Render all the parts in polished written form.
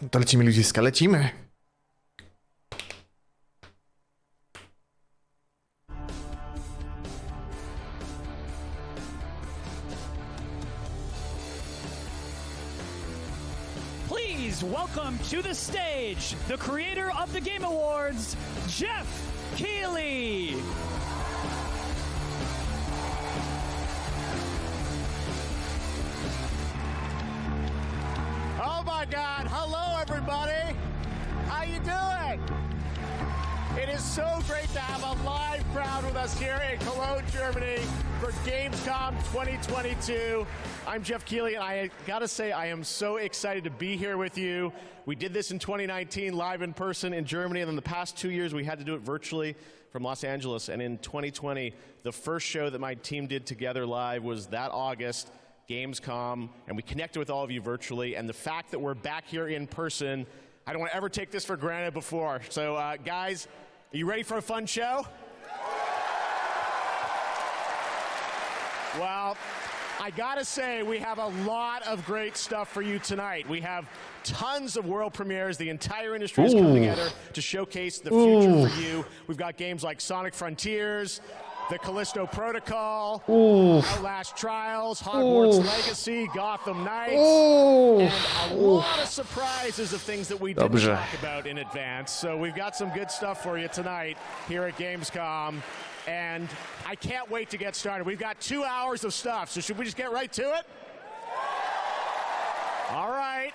to lecimy, ludziska, lecimy. Please welcome to the stage the creator of the Game Awards, Jeff Keighley. Oh my God! Hello, everybody. How you doing? It is so great to have a live crowd with us here in Cologne, Germany for Gamescom 2022. I'm Jeff Keighley, and I gotta say, I am so excited to be here with you. We did this in 2019 live in person in Germany, and then the past 2 years we had to do it virtually from Los Angeles. And in 2020, the first show that my team did together live was that August, Gamescom, and we connected with all of you virtually. And the fact that we're back here in person, I don't want to ever take this for granted before. So guys, are you ready for a fun show? Well, I gotta say, we have a lot of great stuff for you tonight. We have tons of world premieres. The entire industry has come together to showcase the future for you. We've got games like Sonic Frontiers, the Callisto Protocol, Outlast Trials, Hogwarts Legacy, Gotham Knights, and a lot of surprises of things that we didn't talk about in advance. So we've got some good stuff for you tonight here at Gamescom, and I can't wait to get started. We've got 2 hours of stuff, so should we just get right to it? All right.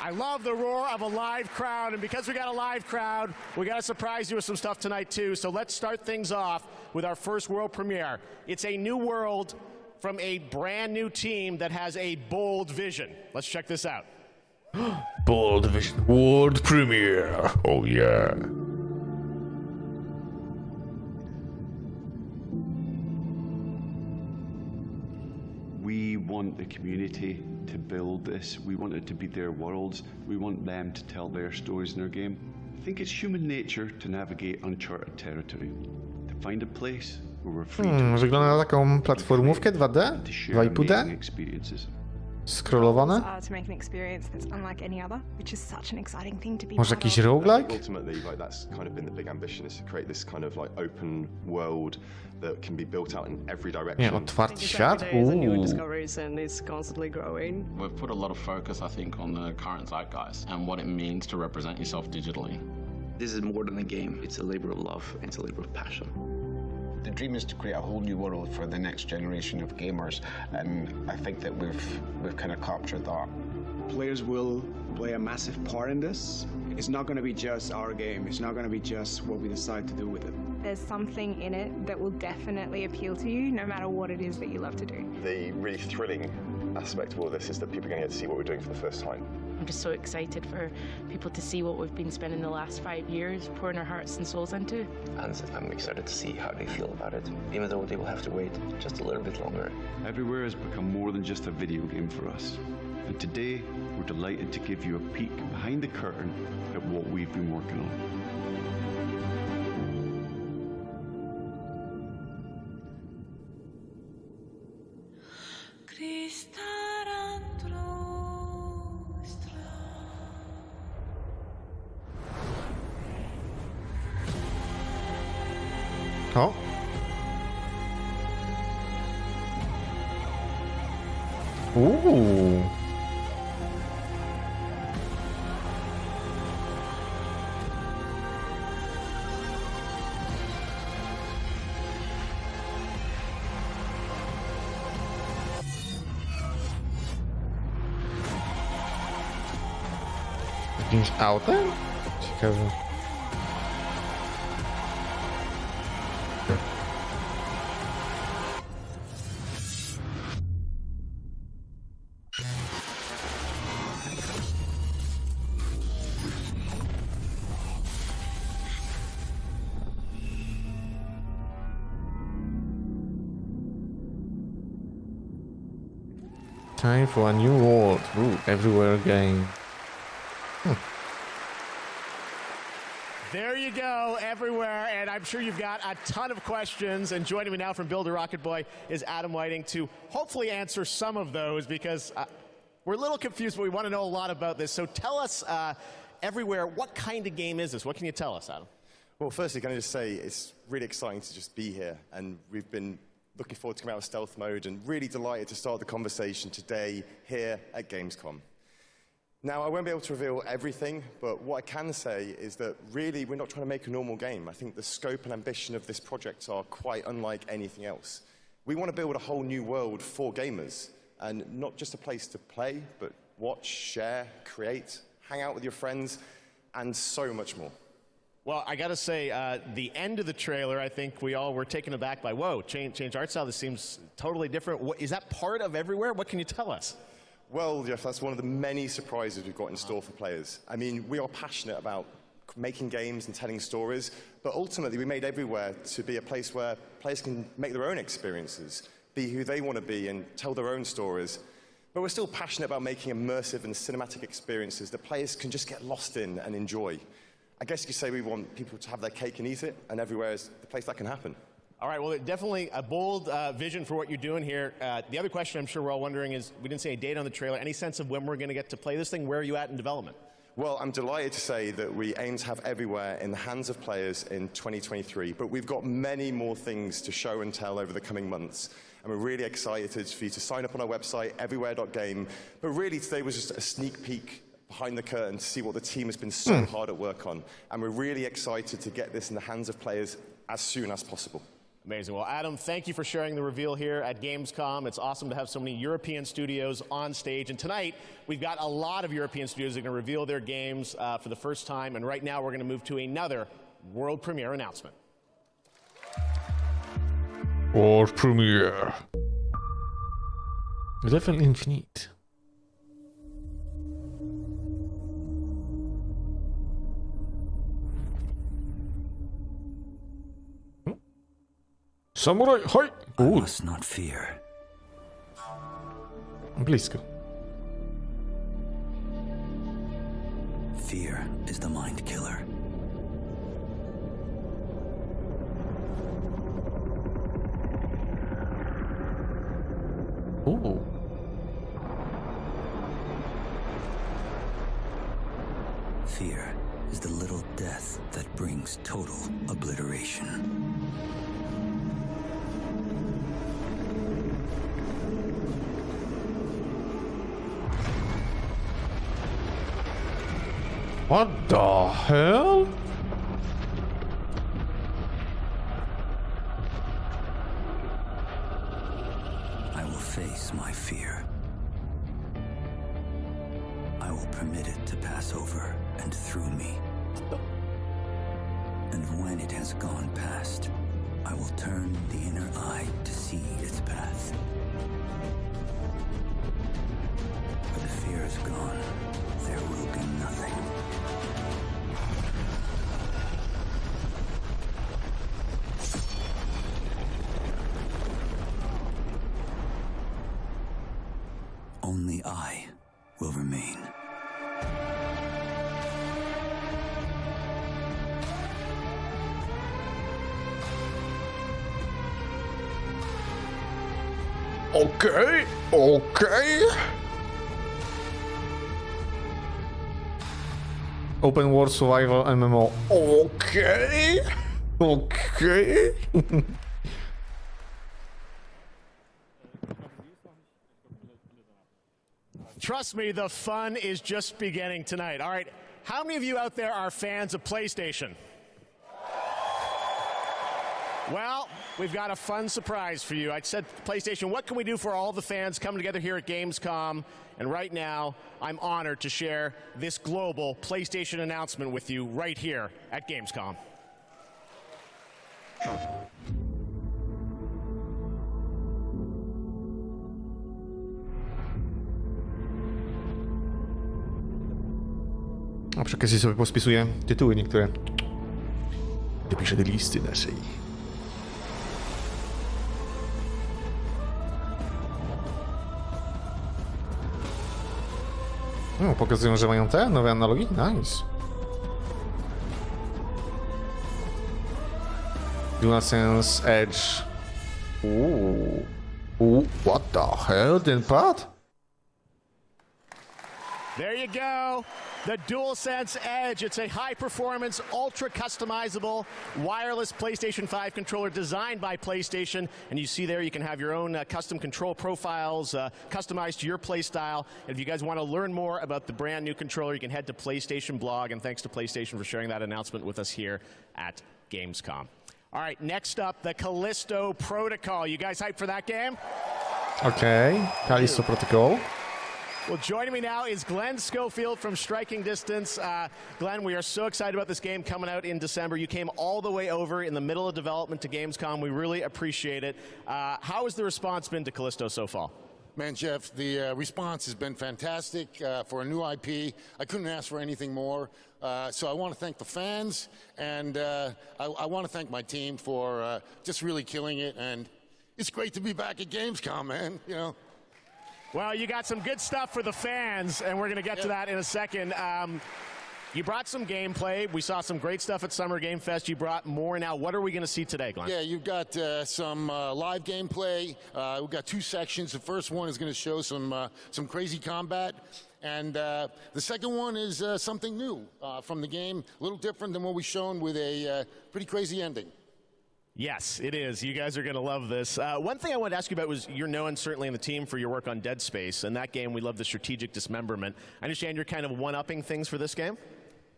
I love the roar of a live crowd, and because we got a live crowd, we got to surprise you with some stuff tonight too. So let's start things off with our first world premiere. It's a new world from a brand new team that has a bold vision. Let's check this out. Bold vision, world premiere. Oh yeah. We want the community to build this. We want it to be their worlds. We want them to tell their stories in our game. I think it's human nature to navigate uncharted territory, to find a place where we're free to Wygląda na taką platformówkę 2D? to share 2,5D? amazing experiences. Scrollowane? To make an experience that's unlike any other, which is such an exciting thing to be Może part jakiś of. roguelike? Ultimately, like that's kind of been the big ambition, is to create this kind of like open world that can be built out in every Nie, direction. otwarty świat? discoveries and is constantly growing. We've put a lot of focus, I think, on the current zeitgeist and what it means to represent yourself digitally. This is more than a game. It's a labor of love. It's a labor of passion. The dream is to create a whole new world for the next generation of gamers, and I think that we've kind of captured that. Players will play a massive part in this. It's not going to be just our game. It's not going to be just what we decide to do with it. There's something in it that will definitely appeal to you, no matter what it is that you love to do. The really thrilling aspect of all of this is that people are going to get to see what we're doing for the first time. I'm just so excited for people to see what we've been spending the last 5 years pouring our hearts and souls into. And I'm excited to see how they feel about it, even though they will have to wait just a little bit longer. Everywhere has become more than just a video game for us. And today, we're delighted to give you a peek behind the curtain at what we've been working on. O. Jakimś autem? Ciekawe. Time for a new world. Ooh, everywhere game. There you go, everywhere, and I'm sure you've got a ton of questions, and joining me now from Builder Rocket Boy is Adam Whiting to hopefully answer some of those, because We're a little confused, but we want to know a lot about this. So tell us, everywhere, what kind of game is this? What can you tell us, Adam? Well, firstly, can I just say it's really exciting to just be here, and we've been looking forward to coming out of stealth mode and really delighted to start the conversation today here at Gamescom. Now, I won't be able to reveal everything, but what I can say is that really we're not trying to make a normal game. I think the scope and ambition of this project are quite unlike anything else. We want to build a whole new world for gamers, and not just a place to play, but watch, share, create, hang out with your friends, and so much more. Well, I got to say, the end of the trailer, I think we all were taken aback by, whoa, change art style, this seems totally different. Is that part of Everywhere? What can you tell us? Well, Jeff, that's one of the many surprises we've got in store for players. I mean, we are passionate about making games and telling stories, but ultimately we made Everywhere to be a place where players can make their own experiences, be who they want to be and tell their own stories. But we're still passionate about making immersive and cinematic experiences that players can just get lost in and enjoy. I guess you could say we want people to have their cake and eat it, and Everywhere is the place that can happen. All right, well, definitely a bold vision for what you're doing here. The other question I'm sure we're all wondering is, we didn't say a date on the trailer. Any sense of when we're going to get to play this thing? Where are you at in development? Well, I'm delighted to say that we aim to have Everywhere in the hands of players in 2023, but we've got many more things to show and tell over the coming months. And we're really excited for you to sign up on our website, everywhere.game. But really, today was just a sneak peek behind the curtain to see what the team has been so hard at work on. And we're really excited to get this in the hands of players as soon as possible. Amazing. Well, Adam, thank you for sharing the reveal here at Gamescom. It's awesome to have so many European studios on stage. And tonight, we've got a lot of European studios that are going to reveal their games for the first time. And right now, we're going to move to another world premiere announcement. World premiere. Level Infinite. Samurai, hoj! I must not fear. Blisko. Fear is the mind killer. Ooh. Fear is the little death that brings total obliteration. What the hell? I will face my fear. I will permit it to pass over and through me. And when it has gone past, I will turn the inner eye to see its path. Where the fear is gone, there will be nothing. Only I will remain. Okay, okay. Open world survival MMO. Okay. Okay. Trust me, the fun is just beginning tonight. All right, how many of you out there are fans of PlayStation? Well, we've got a fun surprise for you. I said, PlayStation, what can we do for all the fans coming together here at Gamescom? And right now, I'm honored to share this global PlayStation announcement with you right here at Gamescom. A przy okazji sobie pospisuję tytuły niektóre. Dopiszę do listy naszej. No, pokazują, że mają te nowe analogi? Nice. DualSense Edge. What the hell? Ten pad? There you go. The DualSense Edge. It's a high-performance, ultra-customizable wireless PlayStation 5 controller designed by PlayStation. And you see there you can have your own custom control profiles customized to your play style. And if you guys want to learn more about the brand new controller, you can head to PlayStation blog. And thanks to PlayStation for sharing that announcement with us here at Gamescom. All right, next up, the Callisto Protocol. You guys hyped for that game? Okay, Callisto Protocol. Well, joining me now is Glenn Schofield from Striking Distance. Glenn, we are so excited about this game coming out in December. You came all the way over in the middle of development to Gamescom. We really appreciate it. How has the response been to Callisto so far? Man, Jeff, the response has been fantastic for a new IP. I couldn't ask for anything more. So I want to thank the fans, and I want to thank my team for just really killing it. And it's great to be back at Gamescom, man. You know. Well, you got some good stuff for the fans, and we're going to get to that in a second. You brought some gameplay. We saw some great stuff at Summer Game Fest. You brought more now. What are we going to see today, Glenn? Yeah, you've got some live gameplay. We've got 2 sections. The first one is going to show some crazy combat. And the second one is something new from the game, a little different than what we've shown with a pretty crazy ending. Yes, it is. You guys are going to love this. One thing I wanted to ask you about was you're known certainly in the team for your work on Dead Space. In that game, we love the strategic dismemberment. I understand you're kind of one-upping things for this game?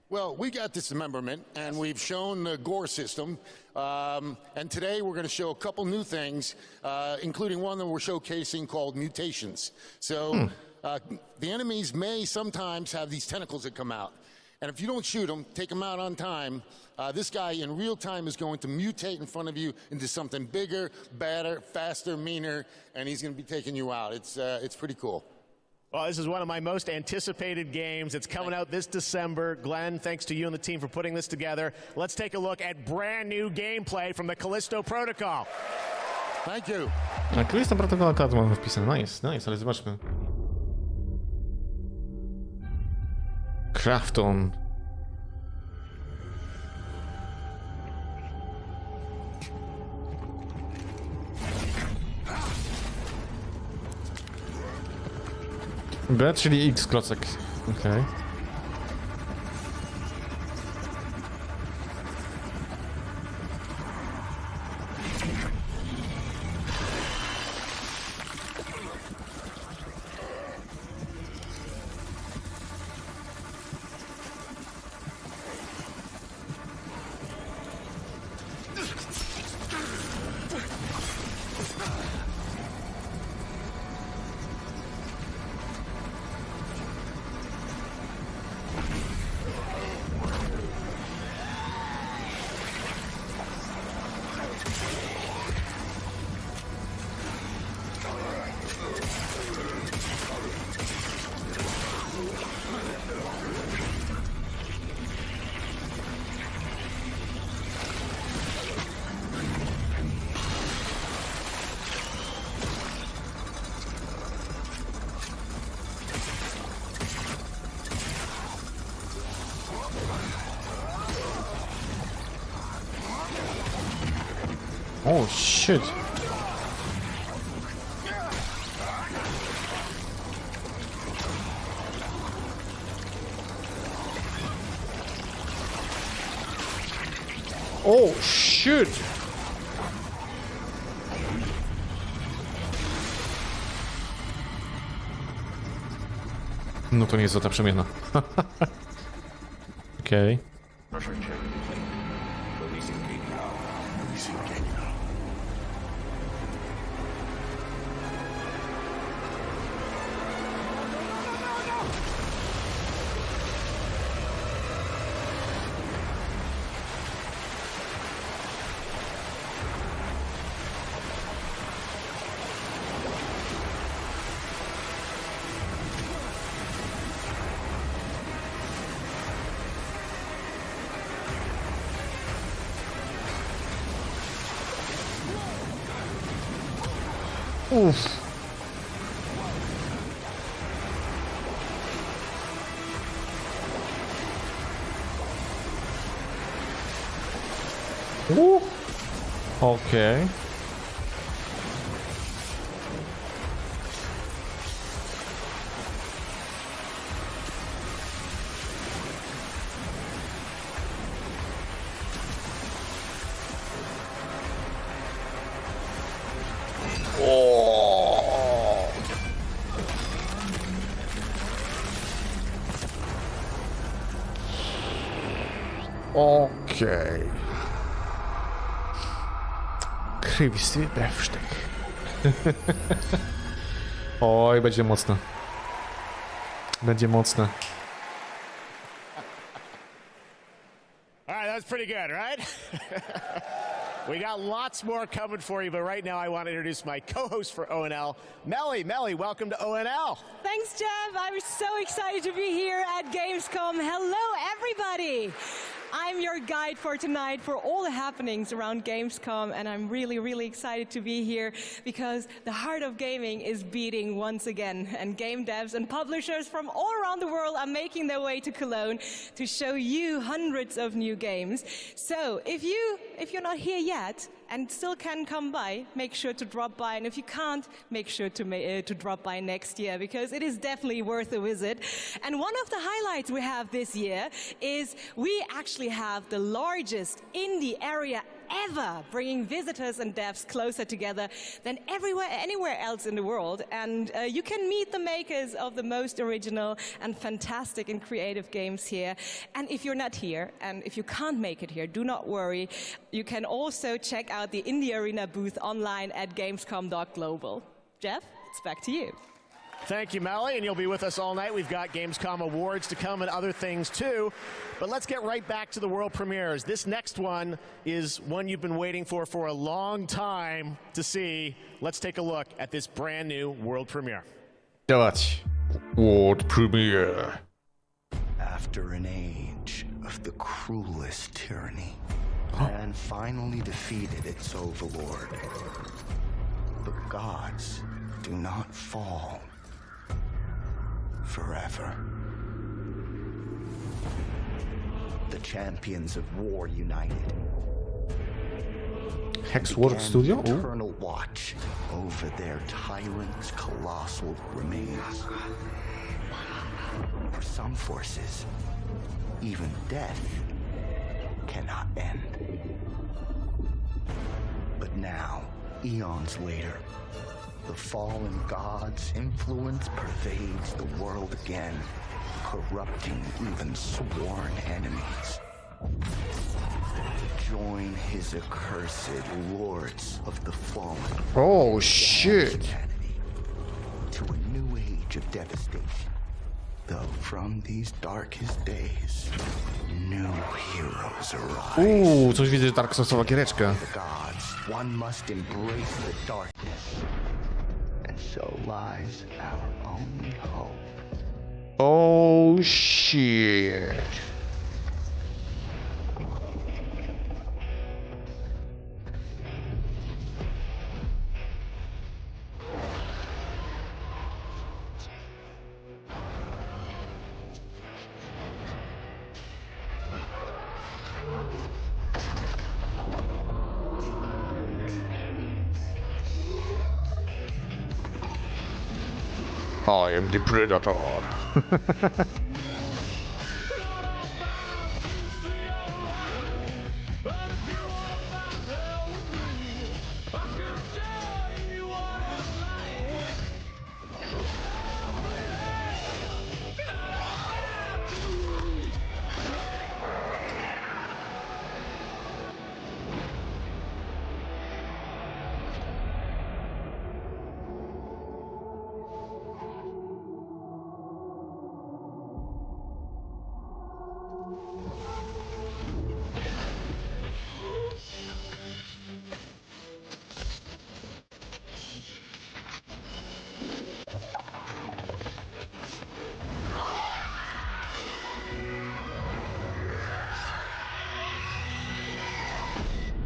Well, we got dismemberment, and we've shown the gore system. And today we're going to show a couple new things, including one that we're showcasing called mutations. So the enemies may sometimes have these tentacles that come out. And if you don't shoot them, take them out on time, this guy in real time is going to mutate in front of you into something bigger, badder, faster, meaner, and he's going to be taking you out. It's pretty cool. Well, this is one of my most anticipated games. It's coming out this December. Glenn, thanks to you and the team for putting this together. Let's take a look at brand new gameplay from the Callisto Protocol. Thank you. Callisto Protocol akurat mamy wpisane. Nice, ale zobaczmy. Crafton. B, czyli X klocek. Okej. Oh shit. Oh shit. No to nie jest za ta przemiana. Okej. Uff. Okay. Okej. Krzywisty bewsztyk. Oj, będzie mocno. Będzie mocno. All right, that's pretty good, right? We got lots more coming for you, but right now I want to introduce my co-host for ONL, Melly. Melly, welcome to ONL. Thanks, Jeff. I'm so excited to be here at Gamescom. Hello, everybody. I'm your guide for tonight for all the happenings around Gamescom, and I'm really, really excited to be here because the heart of gaming is beating once again, and game devs and publishers from all around the world are making their way to Cologne to show you hundreds of new games. So if you're not here yet and still can come by, make sure to drop by, and if you can't, make sure to drop by next year because it is definitely worth a visit. And one of the highlights we have this year is we actually have the largest indie area ever, bringing visitors and devs closer together than anywhere else in the world. And you can meet the makers of the most original and fantastic and creative games here. And if you're not here, and if you can't make it here, do not worry. You can also check out the Indie Arena booth online at gamescom.global. Jeff, it's back to you. Thank you, Melly, and you'll be with us all night. We've got Gamescom awards to come and other things too. But let's get right back to the world premieres. This next one is one you've been waiting for a long time to see. Let's take a look at this brand new world premiere. Dawać. World premiere. After an age of the cruelest tyranny, man finally defeated its overlord. The gods do not fall forever. The champions of war united. Hexwork Studio? Eternal watch over their tyrant's colossal remains. For some forces, even death cannot end. But now, eons later, the fallen god's influence pervades the world again, corrupting even sworn enemies. Join his accursed lords of the fallen. Oh shit! To a new age of devastation. Though from these darkest days, new heroes arise. Coś widzę, Dark Soulsowa giereczka. The gods, one must embrace the darkness. And so lies our only hope. Oh shit. I am the Predator.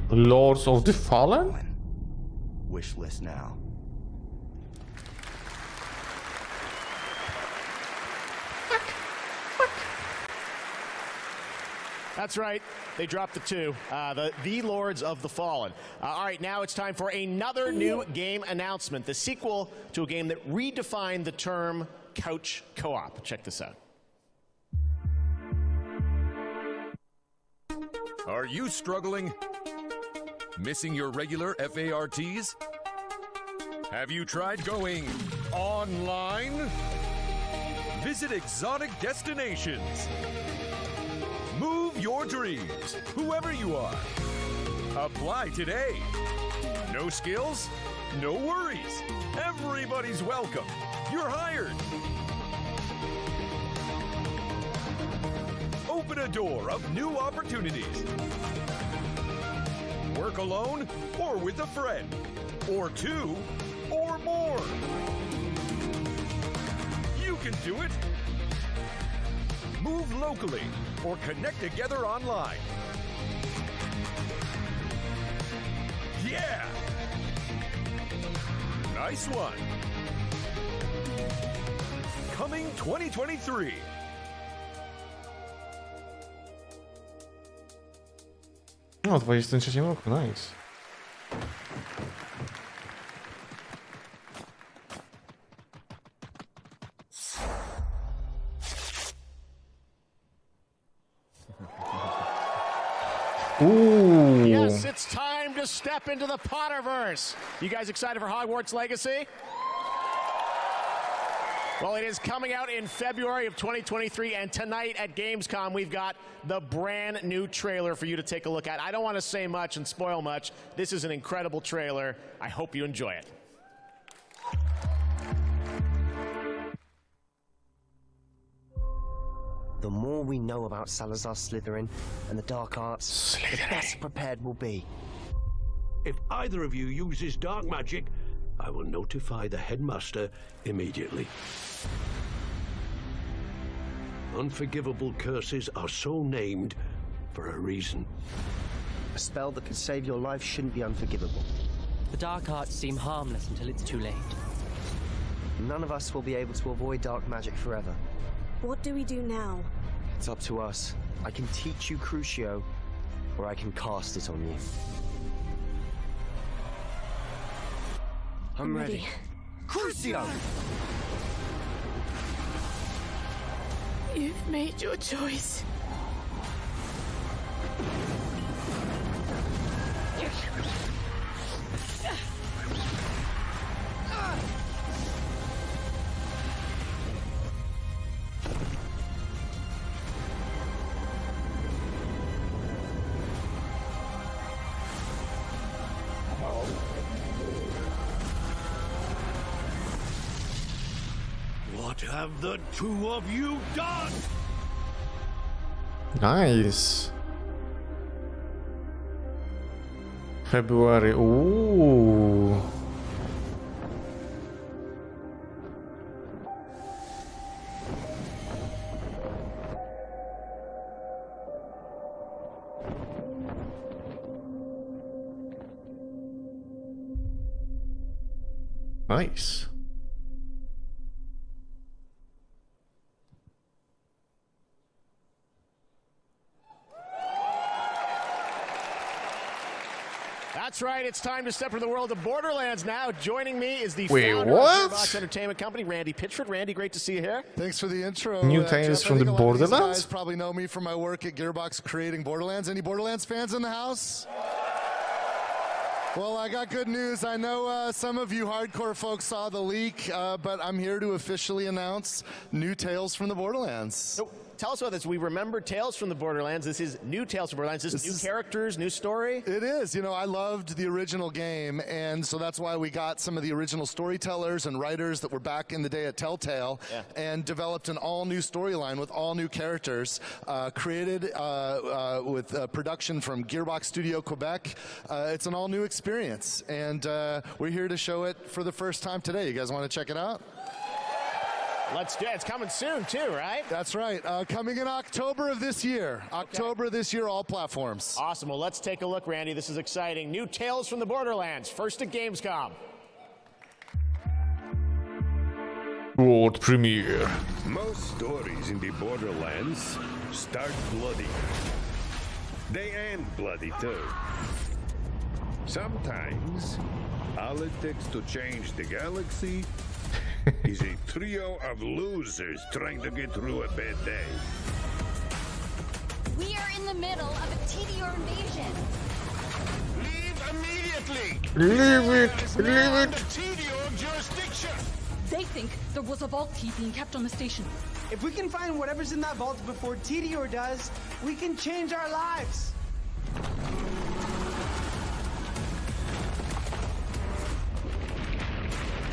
Lords of the Fallen? Wish list now. That's right. They dropped the two. The Lords of the Fallen. All right, now it's time for another new game announcement. The sequel to a game that redefined the term couch co-op. Check this out. Are you struggling? Missing your regular FARTs? Have you tried going online? Visit exotic destinations. Move your dreams, whoever you are. Apply today. No skills? No worries. Everybody's welcome. You're hired. Open a door of new opportunities. Work alone or with a friend, or two, or more. You can do it. Move locally or connect together online. Yeah! Nice one. Coming 2023. No, w 23 roku, nice. Ooh. Yes, it's time to step into the Potterverse. You guys excited for Hogwarts Legacy? Well, it is coming out in February of 2023, and tonight at Gamescom, we've got the brand new trailer for you to take a look at. I don't want to say much and spoil much. This is an incredible trailer. I hope you enjoy it. The more we know about Salazar Slytherin and the dark arts, the best prepared we'll be. If either of you uses dark magic, I will notify the headmaster immediately. Unforgivable curses are so named for a reason. A spell that could save your life shouldn't be unforgivable. The dark arts seem harmless until it's too late. None of us will be able to avoid dark magic forever. What do we do now? It's up to us. I can teach you Crucio, or I can cast it on you. I'm ready. Crucio! You've made your choice. What have the two of you done? Nice. February. Ooh. Nice. That's right, it's time to step into the world of Borderlands now. Joining me is the Wait, founder what? of Gearbox Entertainment Company, Randy Pitchford. Randy, great to see you here. Thanks for the intro. New Tales Jeff. from I think the a lot of these Borderlands? guys probably know me from my work at Gearbox creating Borderlands. Any Borderlands fans in the house? Well, I got good news. I know some of you hardcore folks saw the leak, but I'm here to officially announce new Tales from the Borderlands. So, tell us about this. We remember Tales from the Borderlands. This is new Tales from Borderlands. This is new characters, new story. It is. You know, I loved the original game, and so that's why we got some of the original storytellers and writers that were back in the day at Telltale and developed an all-new storyline with all new characters, created with production from Gearbox Studio Quebec. It's an all-new experience, and we're here to show it for the first time today. You guys want to check it out? Let's do it. It's coming soon, too, right? That's right. Coming in October of this year. October this year, all platforms. Awesome. Well, let's take a look, Randy. This is exciting. New Tales from the Borderlands. First at Gamescom. World premiere. Most stories in the Borderlands start bloody. They end bloody, too. Sometimes, all it takes to change the galaxy is a trio of losers trying to get through a bad day. We are in the middle of a TDR invasion. Leave immediately! Leave it! Leave it! TDR jurisdiction! They think there was a vault key being kept on the station. If we can find whatever's in that vault before TDR does, we can change our lives.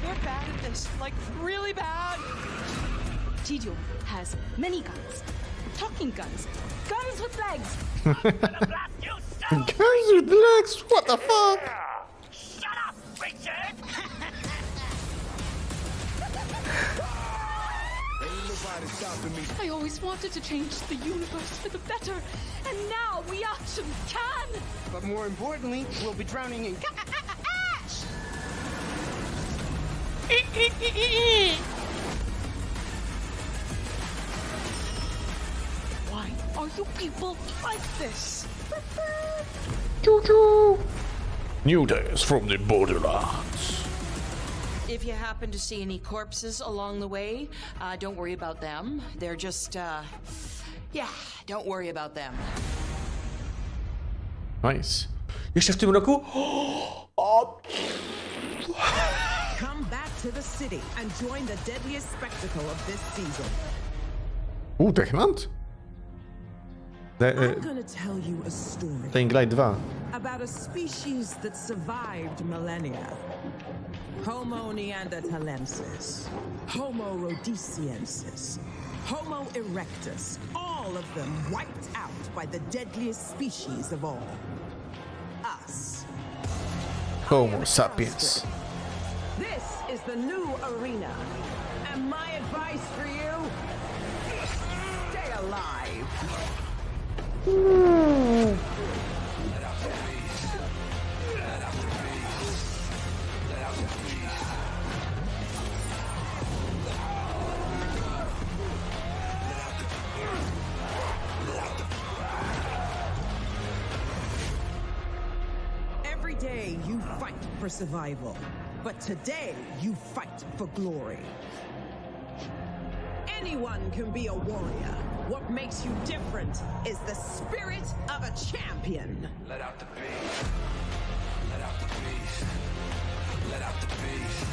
We're bad at this, like really bad. TDR has many guns, talking guns, guns with legs. Guns with legs? What the fuck? Shut up, Richard! I always wanted to change the universe for the better, and now we actually can! But more importantly, we'll be drowning in ash! Why are you people like this? Choo-choo! New days from the borderlands. If you happen to see any corpses along the way, don't worry about them. They're just, yeah, don't worry about them. Nice. Jeszcze w tym roku? O! Come back to the city and join the deadliest spectacle of this season. Techland? I'm gonna tell you a story Dying Light 2. about a species that survived millennia. Homo neanderthalensis, Homo rhodesiensis, Homo erectus, all of them wiped out by the deadliest species of all. Us. Homo sapiens. This is the new arena. And my advice for you, stay alive. Every day you fight for survival, but today you fight for glory. Anyone can be a warrior. What makes you different is the spirit of a champion. Let out the beast. Let out the beast. Let out the beast.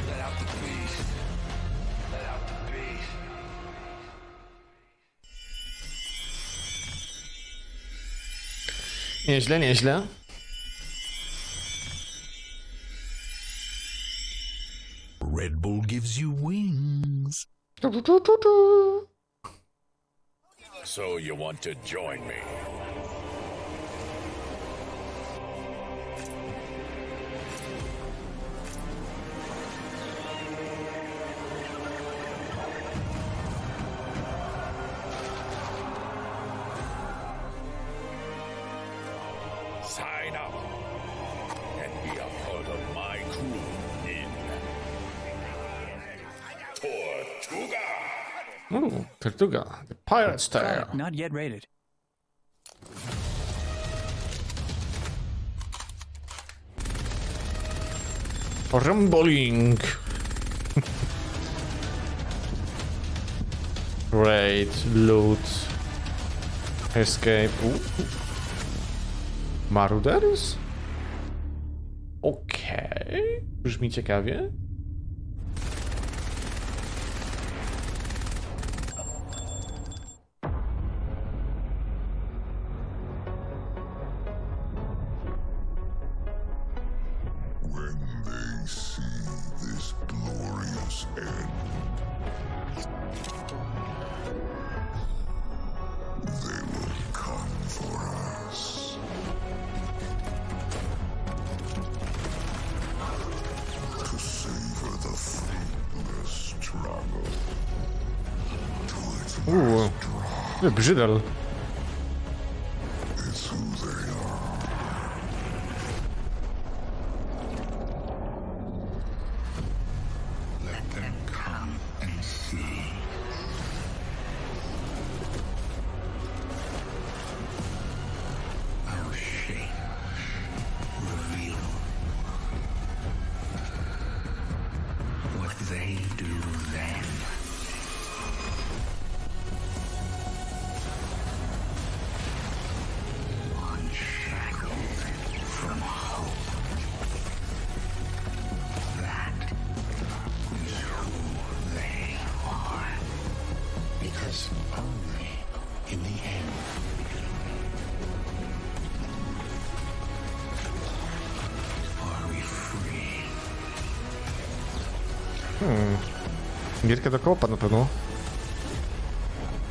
Let out the beast. Let out the beast. Nieźle, nieźle. Red Bull gives you wings. So you want to join me? Sign up and be a part of my crew in Tortuga. Ooh, Tortuga, the pirate's tale. Not yet rated. Rumbling. Raid, loot, escape. Marauders? Okej. Brzmi ciekawie. When they see this glorious end, they will come for us. To savor the fruitless struggle. To its Brzydal. It's who they are. Let them come and see. Our shame reveal what they do then. Because only in the end are we free. Gierka do kopa na pewno.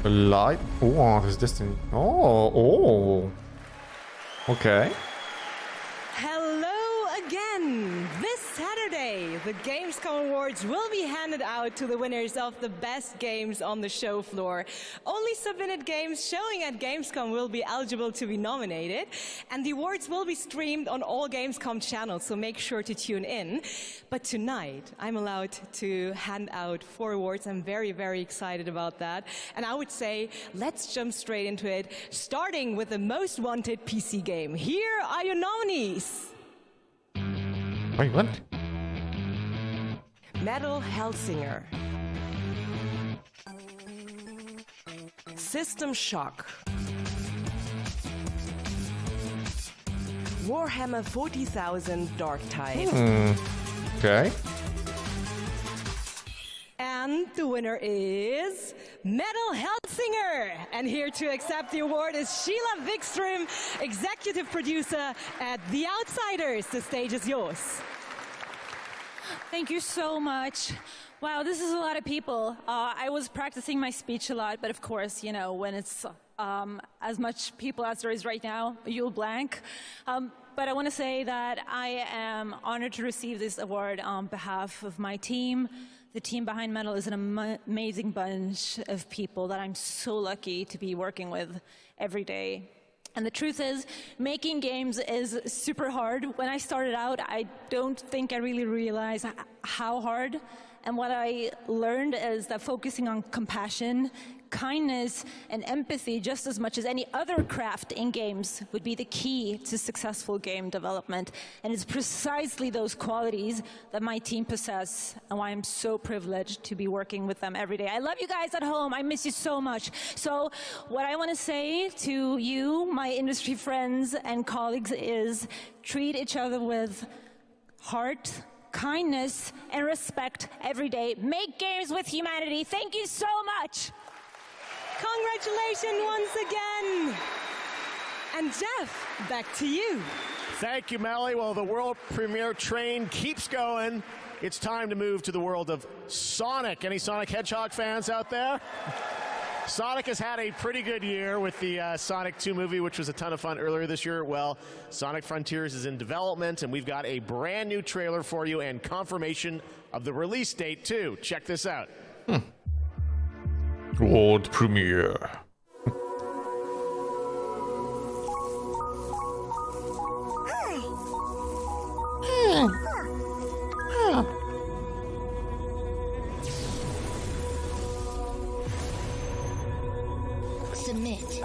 Light. O, to jest Destiny. O. Okay. Hello again! This Saturday, the Gamescom Awards will be handed out to the winners of the best games on the show floor. Only submitted games showing at Gamescom will be eligible to be nominated, and the awards will be streamed on all Gamescom channels, so make sure to tune in. But tonight, I'm allowed to hand out 4 awards. I'm very, very excited about that. And I would say, let's jump straight into it, starting with the most wanted PC game. Here are your nominees. Wait, what? Metal Hellsinger, System Shock, Warhammer 40,000 Dark Tide. Okay. And the winner is Metal Hellsinger. And here to accept the award is Sheila Wikström, executive producer at The Outsiders. The stage is yours. Thank you so much. Wow, this is a lot of people. I was practicing my speech a lot, but of course, you know, when it's as much people as there is right now, you'll blank. But I want to say that I am honored to receive this award on behalf of my team. The team behind Metal is an amazing bunch of people that I'm so lucky to be working with every day. And the truth is, making games is super hard. When I started out, I don't think I really realized how hard. And what I learned is that focusing on compassion, kindness, and empathy just as much as any other craft in games would be the key to successful game development. And it's precisely those qualities that my team possess and why I'm so privileged to be working with them every day. I love you guys at home. I miss you so much. So what I want to say to you, my industry friends and colleagues, is treat each other with heart, kindness, and respect every day. Make games with humanity. Thank you so much. Congratulations once again. And Jeff, back to you. Thank you, Melly. Well, the world premiere train keeps going. It's time to move to the world of Sonic. Any Sonic Hedgehog fans out there? Sonic has had a pretty good year with the Sonic 2 movie, which was a ton of fun earlier this year. Well, Sonic Frontiers is in development, and we've got a brand new trailer for you and confirmation of the release date, too. Check this out. World premiere. Submit.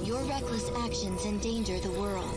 Your reckless actions endanger the world.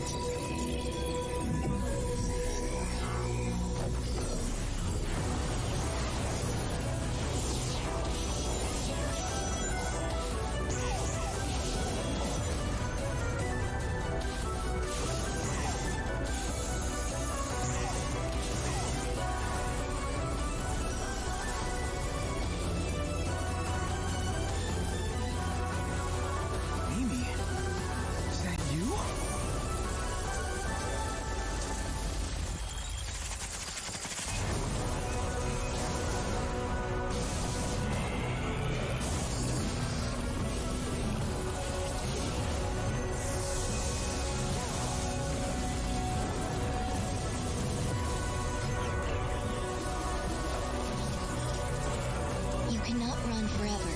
Cannot run forever.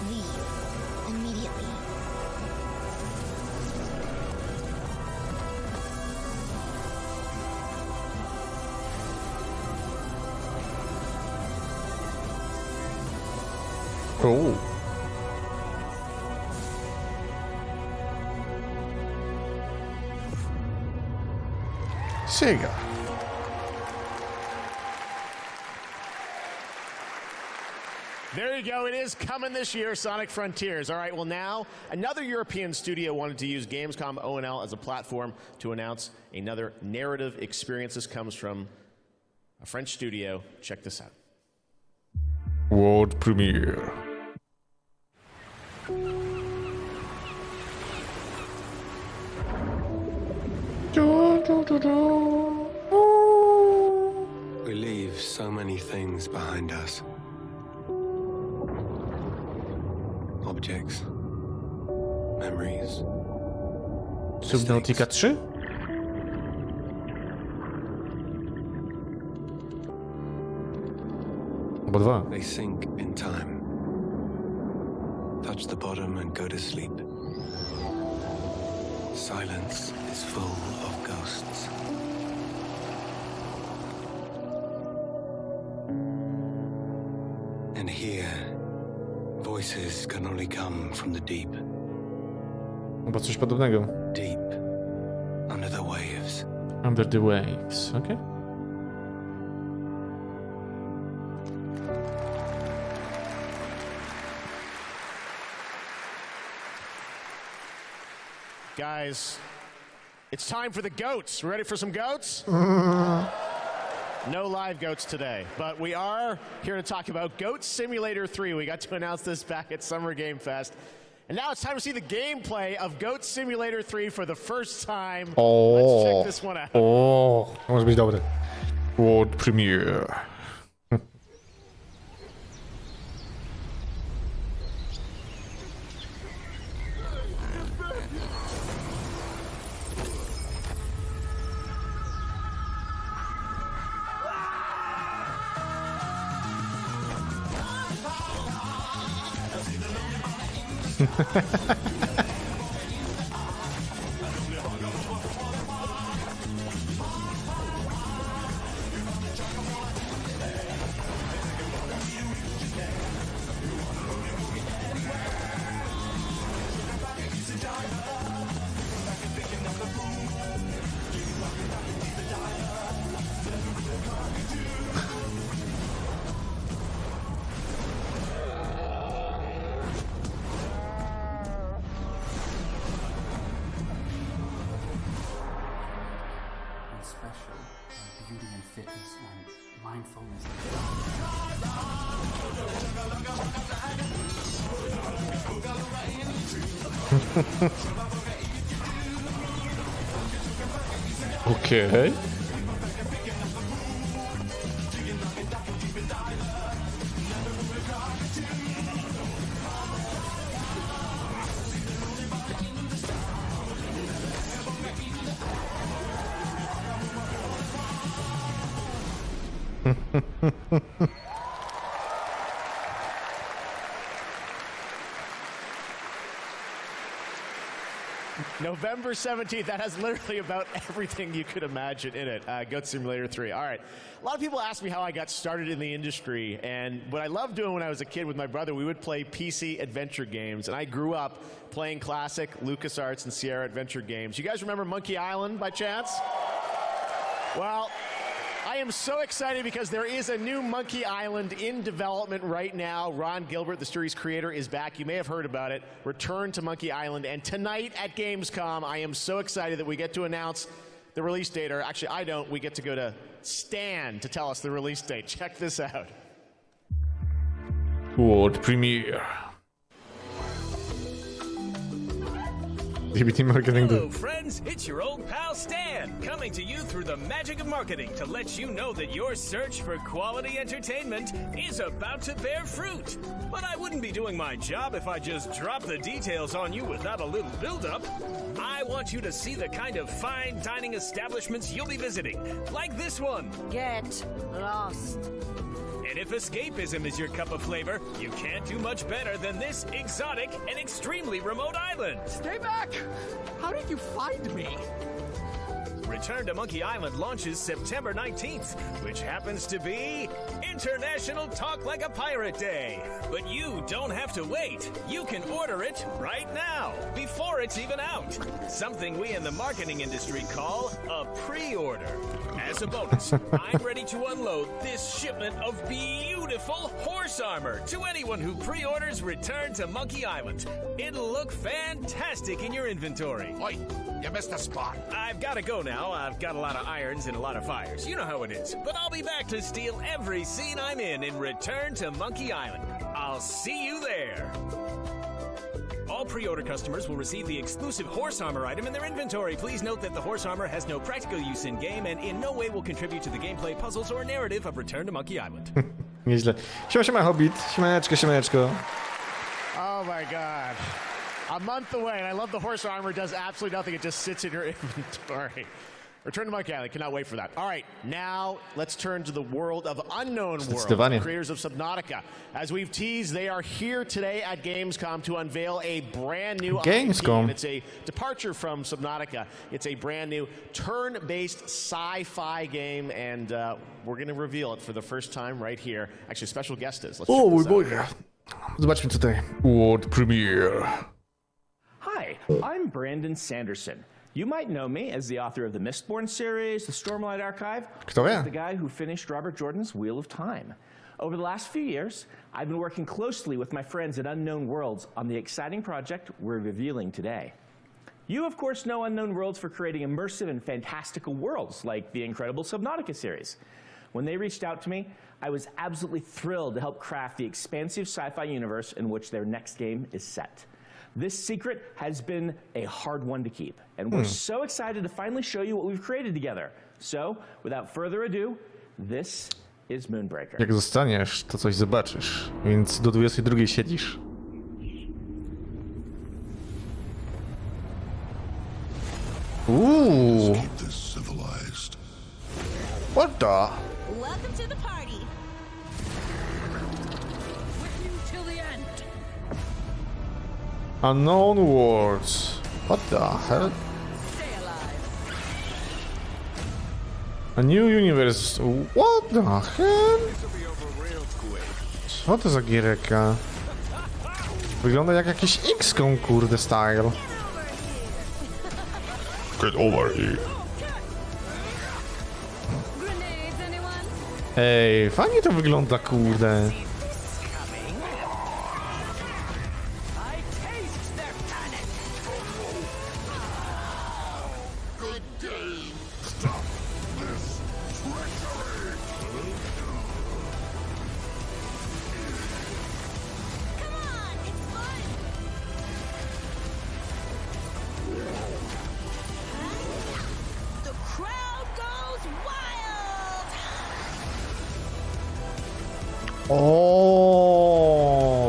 Leave immediately. Oh. Sega. There you go. It is coming this year, Sonic Frontiers. All right, well now, another European studio wanted to use Gamescom O&L as a platform to announce another narrative experience. This comes from a French studio. Check this out. World premiere. We leave so many things behind us. Objects, memories. Subnautica 3? Albo 2. They sink in time, touch the bottom and go to sleep. Silence is full of ghosts. And here, voices can only come from the deep. Albo coś podobnego. Deep under the waves. Under the waves, okay. Guys, it's time for the goats. Ready for some goats? No live goats today, but we are here to talk about Goat Simulator 3. We got to announce this back at Summer Game Fest. And now it's time to see the gameplay of Goat Simulator 3 for the first time. Let's check this one out. O, to może być dobre. World premiere. Special beauty and fitness and mindfulness. Okay. November 17th, that has literally about everything you could imagine in it. Goat Simulator 3. All right. A lot of people ask me how I got started in the industry, and what I loved doing when I was a kid with my brother, we would play PC adventure games, and I grew up playing classic LucasArts and Sierra adventure games. You guys remember Monkey Island by chance? Well, I am so excited because there is a new Monkey Island in development right now. Ron Gilbert, the series creator, is back. You may have heard about it. Return to Monkey Island. And tonight at Gamescom, I am so excited that we get to announce the release date. Or actually, I don't. We get to go to Stan to tell us the release date. Check this out. World premiere. Hello, friends. It's your old pal Stan, coming to you through the magic of marketing to let you know that your search for quality entertainment is about to bear fruit. But I wouldn't be doing my job if I just dropped the details on you without a little build-up. I want you to see the kind of fine dining establishments you'll be visiting, like this one. Get lost. And if escapism is your cup of flavor, you can't do much better than this exotic and extremely remote island. Stay back! How did you find me? Return to Monkey Island launches September 19th, which happens to be International Talk Like a Pirate Day. But you don't have to wait. You can order it right now, before it's even out. Something we in the marketing industry call a pre-order. As a bonus, I'm ready to unload this shipment of beautiful horse armor to anyone who pre-orders Return to Monkey Island. It'll look fantastic in your inventory. Oi, you missed a spot. I've got to go now. I've got a lot of irons and a lot of fires. You know how it is. But I'll be back to steal every scene I'm in Return to Monkey Island. I'll see you there. All pre-order customers will receive the exclusive horse armor item in their inventory. Please note that the horse armor has no practical use in-game and in no way will contribute to the gameplay, puzzles, or narrative of Return to Monkey Island. Nieźle. Siema, Hobbit. Siemaneczko. Oh my god. A month away, and I love the horse armor does absolutely nothing. It just sits in your inventory. Return to Monkey Island. Cannot wait for that. All right, now let's turn to the world of Unknown World, the creators of Subnautica. As we've teased, they are here today at Gamescom to unveil a brand new Gamescom. IP. It's a departure from Subnautica. It's a brand new turn-based sci-fi game, and we're going to reveal it for the first time right here. Actually, special guest is. Let's check this out. Zobaczmy tutaj. World Premiere. Hi, I'm Brandon Sanderson. You might know me as the author of the Mistborn series, the Stormlight Archive, Kto the guy who finished Robert Jordan's Wheel of Time. Over the last few years, I've been working closely with my friends at Unknown Worlds on the exciting project we're revealing today. You, of course, know Unknown Worlds for creating immersive and fantastical worlds like the incredible Subnautica series. When they reached out to me, I was absolutely thrilled to help craft the expansive sci-fi universe in which their next game is set. This secret has been a hard one to keep, and we're so excited to finally show you what we've created together. So, without further ado, this is Moonbreaker. Jak zostaniesz, to coś zobaczysz. Więc do 22 siedzisz. What the? Welcome to the party. With you till the end. Unknown Worlds. What the hell? Stay alive. A new universe. What the hell? Co to za giereka? Wygląda jak jakiś XCOM, kurde, style. Get over here. Ej, fajnie to wygląda, kurde.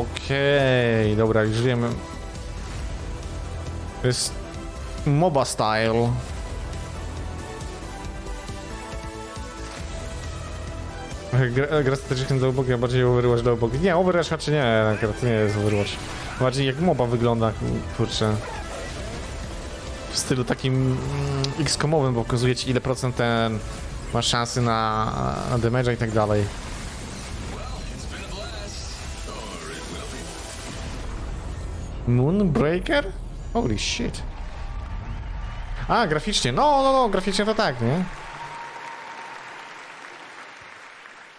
Okej, dobra, już wiemy. To jest MOBA style. Gra strategiczna do Overwatch, bardziej Overwatch do Overwatch. Nie, Overwatch raczej nie, akurat nie jest Overwatch. Bardziej jak MOBA wygląda, kurczę. W stylu takim X-komowym, bo pokazuje ci ile procent ten masz szansy na damage'a i tak dalej. Moonbreaker? Holy shit. A, graficznie. No, graficznie to tak, nie?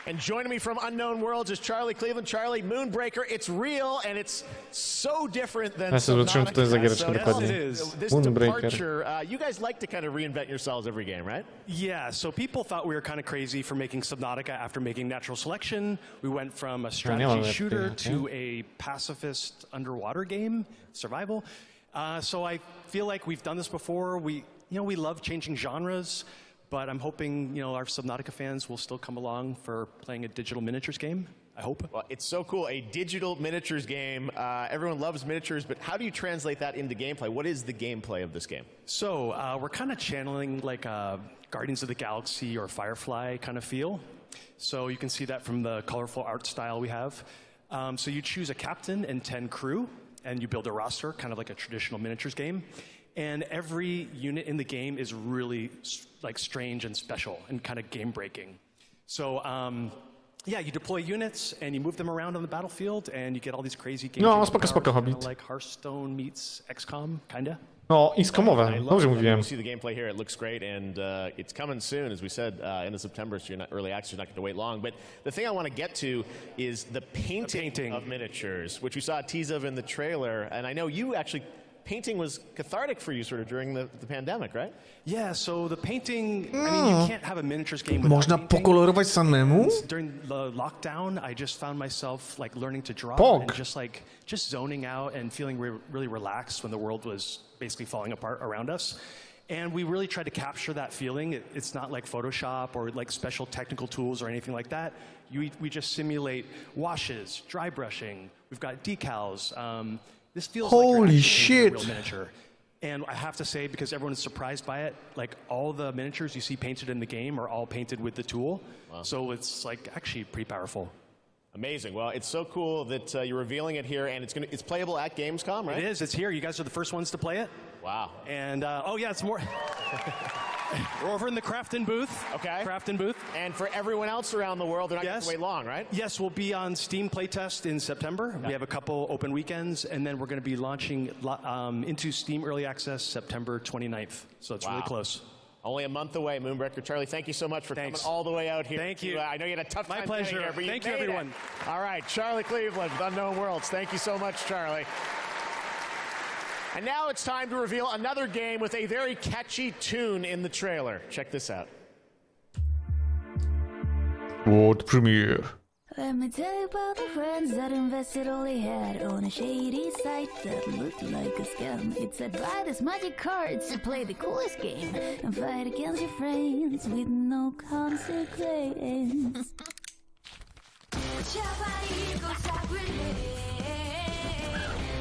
And joining me from Unknown Worlds is Charlie Cleveland. Charlie, Moonbreaker, it's real and it's so different than Subnautica. This departure, you guys like to kind of reinvent yourselves every game, right? Yeah, so people thought we were kind of crazy for making Subnautica after making Natural Selection. We went from a strategy shooter to a pacifist underwater game, survival. So I feel like we've done this before. We love changing genres. But I'm hoping, our Subnautica fans will still come along for playing a digital miniatures game. I hope. Well, it's so cool. A digital miniatures game. Everyone loves miniatures, but how do you translate that into gameplay? What is the gameplay of this game? So we're kind of channeling like a Guardians of the Galaxy or Firefly kind of feel. So you can see that from the colorful art style we have. So you choose a captain and 10 crew, and you build a roster, kind of like a traditional miniatures game. And every unit in the game is really like strange and special and kind of game breaking. So yeah, you deploy units and you move them around on the battlefield and you get all these crazy games. No, spoko, Hobbit. Like Hearthstone meets XCOM, kinda. No, X-komowe. Dobrze mówiłem. You see the gameplay here. It looks great, and it's coming soon, as we said, end of September. So you're not early access. You're not going to wait long. But the thing I want to get to is the painting of miniatures, which we saw a tease of in the trailer. And I know you actually painting was cathartic for you sort of during the pandemic, right? Yeah, so the painting, I mean, you can't have a miniatures game without Można painting. pokolorować samemu? During the lockdown, I just found myself like learning to draw Pog. and just zoning out and feeling really relaxed when the world was basically falling apart around us. And we really tried to capture that feeling. It's not like Photoshop or like special technical tools or anything like that. We just simulate washes, dry brushing. We've got decals. This feels like you're actually painting a real miniature. And I have to say, because everyone is surprised by it, like all the miniatures you see painted in the game are all painted with the tool. Wow. So it's like actually pretty powerful. Amazing. Well, it's so cool that you're revealing it here, and it's playable at Gamescom, right? It is. It's here. You guys are the first ones to play it. Wow. And oh yeah, it's more. We're over in the Crafton booth. Okay. Crafton booth. And for everyone else around the world, they're not going to wait long, right? Yes, we'll be on Steam playtest in September. We have a couple open weekends, and then we're going to be launching into Steam Early Access September 29th. So it's really close. Only a month away, Moonbreaker. Charlie, thank you so much for coming all the way out here. Thank you. I know you had a tough time My pleasure. getting here, but Thank you you, made everyone. it. All right, Charlie Cleveland with Unknown Worlds. Thank you so much, Charlie. And now it's time to reveal another game with a very catchy tune in the trailer. Check this out. World premiere. Let me tell you about the friends that invested all they had on a shady site that looked like a scam. It said buy this magic cards to play the coolest game and fight against your friends with no consequence.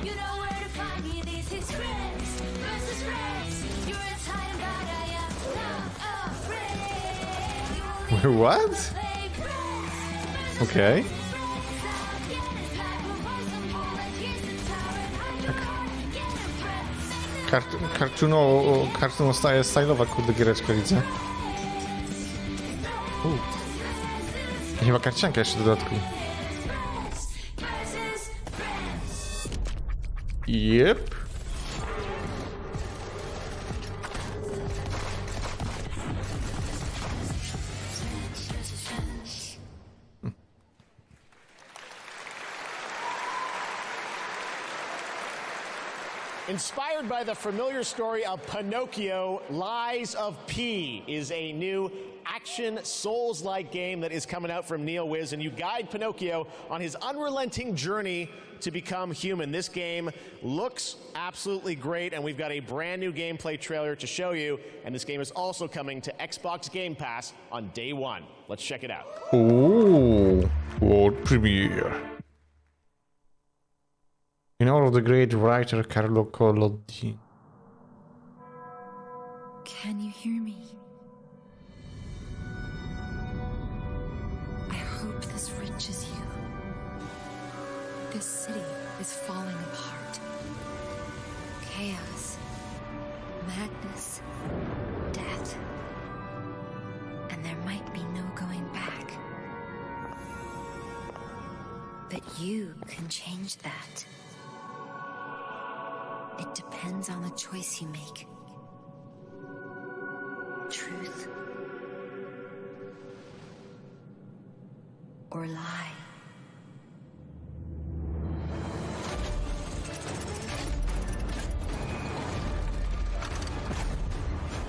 You know where to find me, this is friends versus friends. You're a time, but I am not afraid. What? Okay. Kartuno staje stylowa, kurde, giereczka widzę. I chyba karcianka jeszcze w dodatku. Yep. Inspired by the familiar story of Pinocchio, Lies of P is a new action Souls-like game that is coming out from NeoWiz, and you guide Pinocchio on his unrelenting journey to become human. This game looks absolutely great, and we've got a brand new gameplay trailer to show you, and this game is also coming to Xbox Game Pass on day one. Let's check it out. Ooh, world premiere. In honor of the great writer Carlo Collodi. Can you hear me? I hope this reaches you. This city is falling apart. Chaos, madness, death. And there might be no going back. But you can change that. It depends on the choice you make. Truth or lie.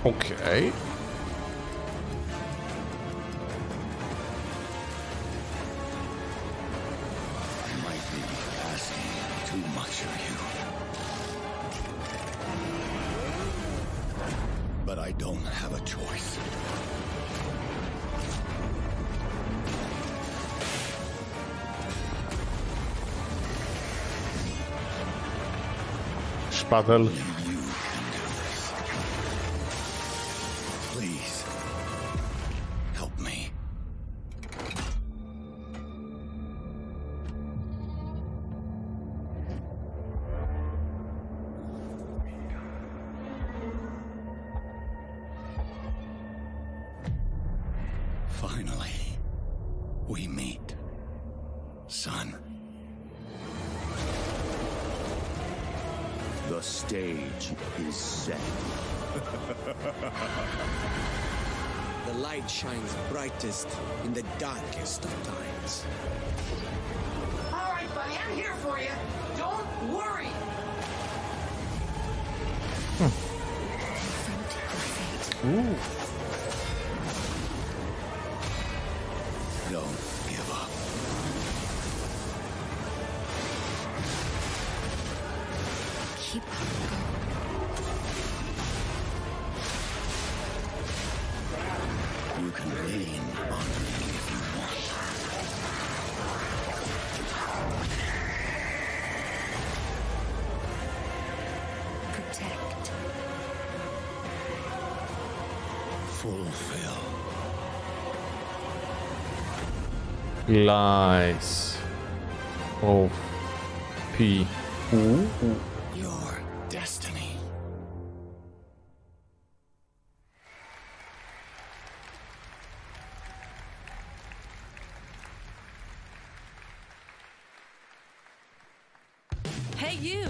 Okay. I might be asking too much of you. But I don't have a choice. Szpadel. Please, help me. Finally, we meet, son. The stage is set. The light shines brightest in the darkest of times. All right, buddy, I'm here for you. Don't worry. Don't give up. Keep You can lean on me if you want. protect. Fulfill. Lies. O. P. Your destiny. Hey, you.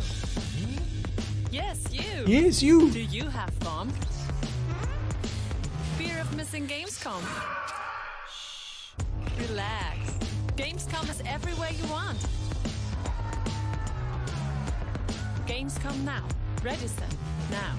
Yes, you. Yes, you. Do you have fun? Fear of missing Gamescom? Shh. Relax. Gamescom is everywhere you want. Gamescom now. Register now.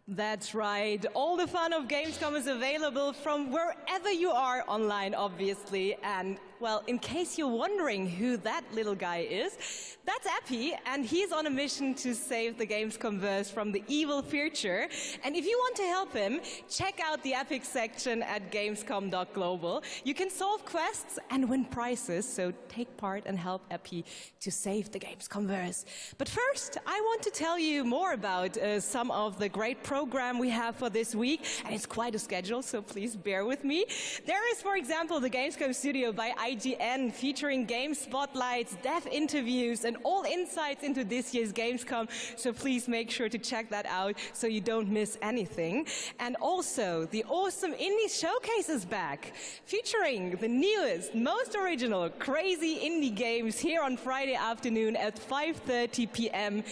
That's right. All the fun of Gamescom is available from wherever you are online, obviously. And, well, in case you're wondering who that little guy is, that's Epi, and he's on a mission to save the Gamescomverse from the evil future. And if you want to help him, check out the Epic section at gamescom.global. You can solve quests and win prizes, so take part and help Epi to save the Gamescomverse. But first, I want to tell you more about some of the great program we have for this week, and it's quite a schedule, so please bear with me. There is, for example, the Gamescom Studio by IGN, featuring game spotlights, dev interviews, and all insights into this year's Gamescom, so please make sure to check that out so you don't miss anything. And also, the awesome Indie Showcase is back, featuring the newest, most original, crazy indie games here on Friday afternoon at 5:30 p.m.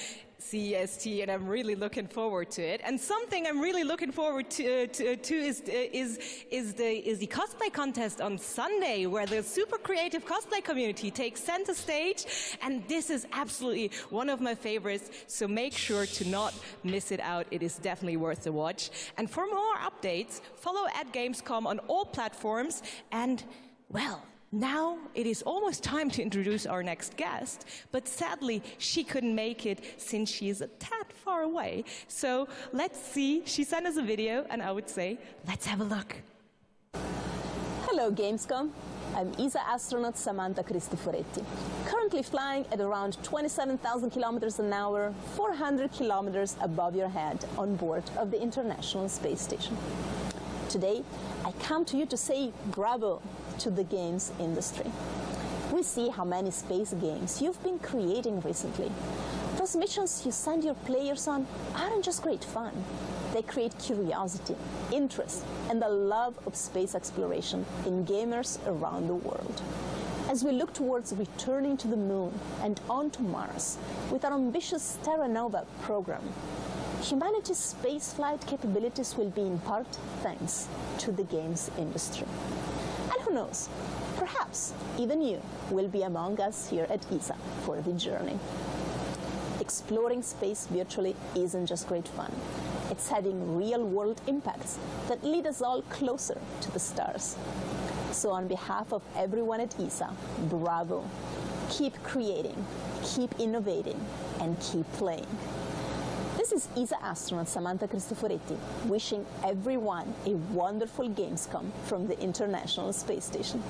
CEST, and I'm really looking forward to it. And something I'm really looking forward to is the cosplay contest on Sunday, where the super creative cosplay community takes center stage, and this is absolutely one of my favorites, so make sure to not miss it out. It is definitely worth a watch. And for more updates, follow at Gamescom on all platforms, and, well, now it is almost time to introduce our next guest, but sadly she couldn't make it since she is a tad far away. So let's see, she sent us a video, and I would say, let's have a look. Hello Gamescom, I'm ESA astronaut Samantha Cristoforetti, currently flying at around 27,000 kilometers an hour, 400 kilometers above your head on board of the International Space Station. Today, I come to you to say bravo to the games industry. We see how many space games you've been creating recently. Those missions you send your players on aren't just great fun. They create curiosity, interest, and the love of space exploration in gamers around the world. As we look towards returning to the moon and onto Mars with our ambitious Terra Nova program, humanity's spaceflight capabilities will be in part thanks to the games industry. And who knows, perhaps even you will be among us here at ESA for the journey. Exploring space virtually isn't just great fun. It's having real-world impacts that lead us all closer to the stars. So on behalf of everyone at ESA, bravo. Keep creating, keep innovating, and keep playing. This is ESA astronaut Samantha Cristoforetti, wishing everyone a wonderful Gamescom from the International Space Station.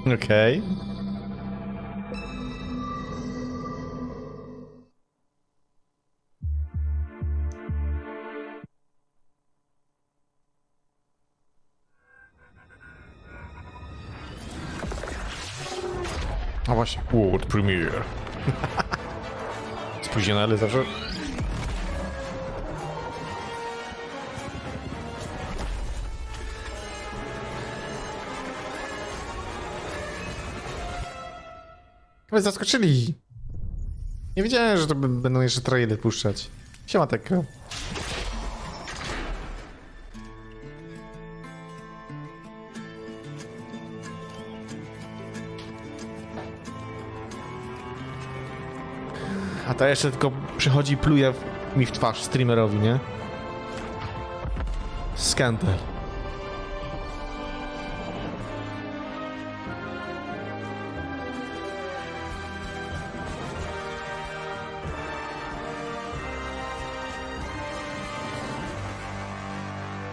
Okay. A właśnie, World Premiere. Spóźnione, ale zawsze... Chyba zaskoczyli. Nie wiedziałem, że to będą jeszcze trailery puszczać. Siema, Tekro. A ta jeszcze tylko przychodzi i pluje mi w twarz streamerowi, nie? Skandal.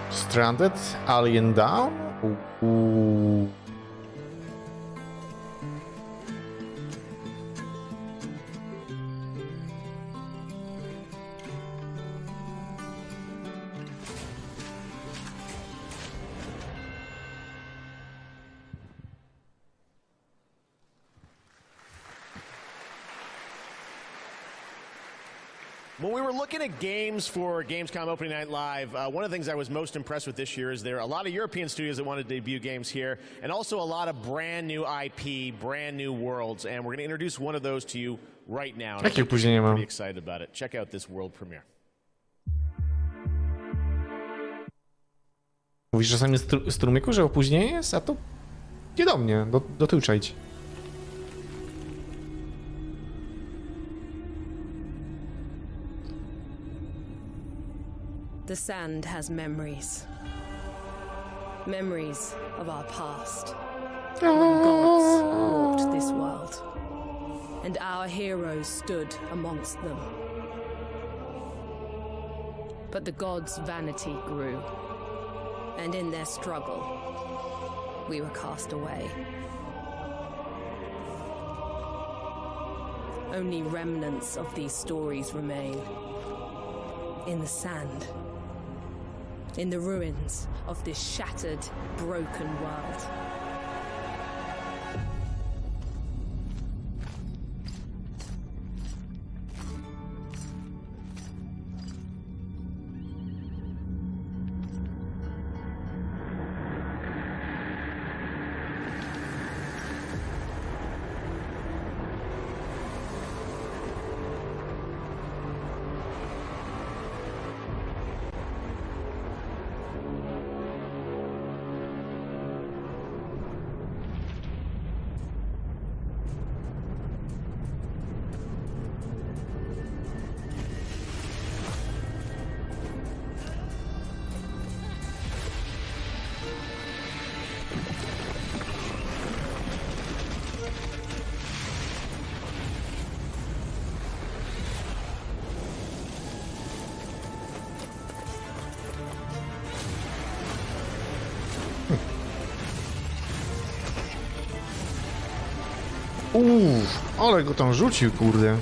Stranded? Alien Down? Ooh. When we were looking at games for Gamescom Opening Night Live, one of the things I was most impressed with this year is there are a lot of European studios that want to debut games here, and also a lot of brand new IP, brand new worlds, and we're going to introduce one of those to you right now. And Jakie opóźnienie I'm mam? pretty excited about it. Check out this world premiere. Mówisz czasami strumyku, że opóźnienie jest, a to nie do mnie, do tyłu cześć. The sand has memories. Memories of our past. When gods walked this world. And our heroes stood amongst them. But the gods' vanity grew. And in their struggle, we were cast away. Only remnants of these stories remain. In the sand. In the ruins of this shattered, broken world. Ale go tam rzucił, kurde.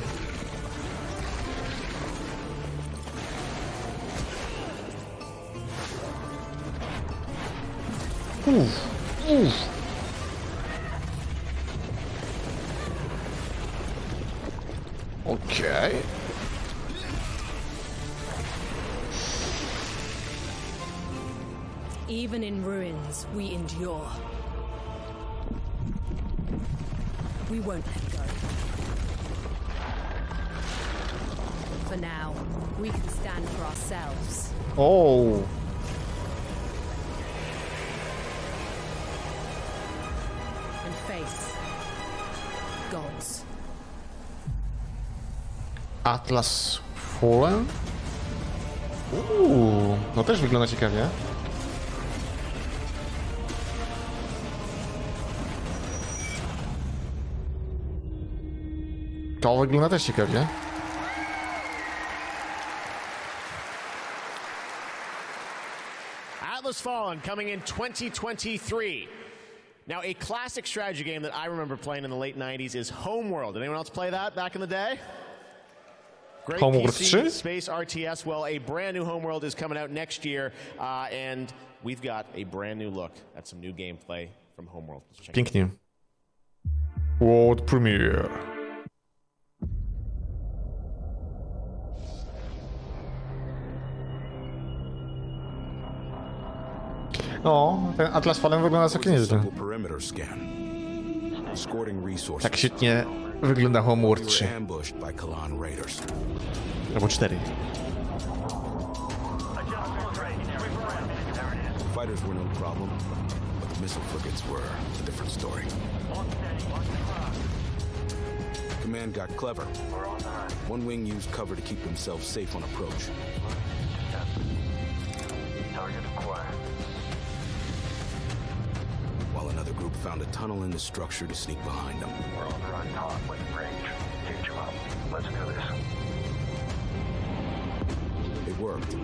Okej. Even in ruins, we endure. We won't let go. For now, we can stand for ourselves. Oh. And face gods. Atlas Fallen? No też wygląda ciekawie. To wygląda też ciekawie. Atlas Fallen coming in 2023. Now, a classic strategy game that I remember playing in the late 90s is Homeworld. Did anyone else play that back in the day? Great Homeworld PC 3? space RTS. Well, a brand new Homeworld is coming out next year, and we've got a brand new look at some new gameplay from Homeworld. Let's check it out. Pięknie. World Premiere. No, ten Atlas Fallen wygląda całkiem nieźle. Tak świetnie wygląda Homeworld 3. Albo 4. Fighters were no problem, but the missile frigates were a different story. Command got clever. One wing used cover to keep themselves safe on approach. Target acquired. While another group found a tunnel in the structure to sneak behind them. We're on the right top with range. Teach them up. Let's do this. It worked.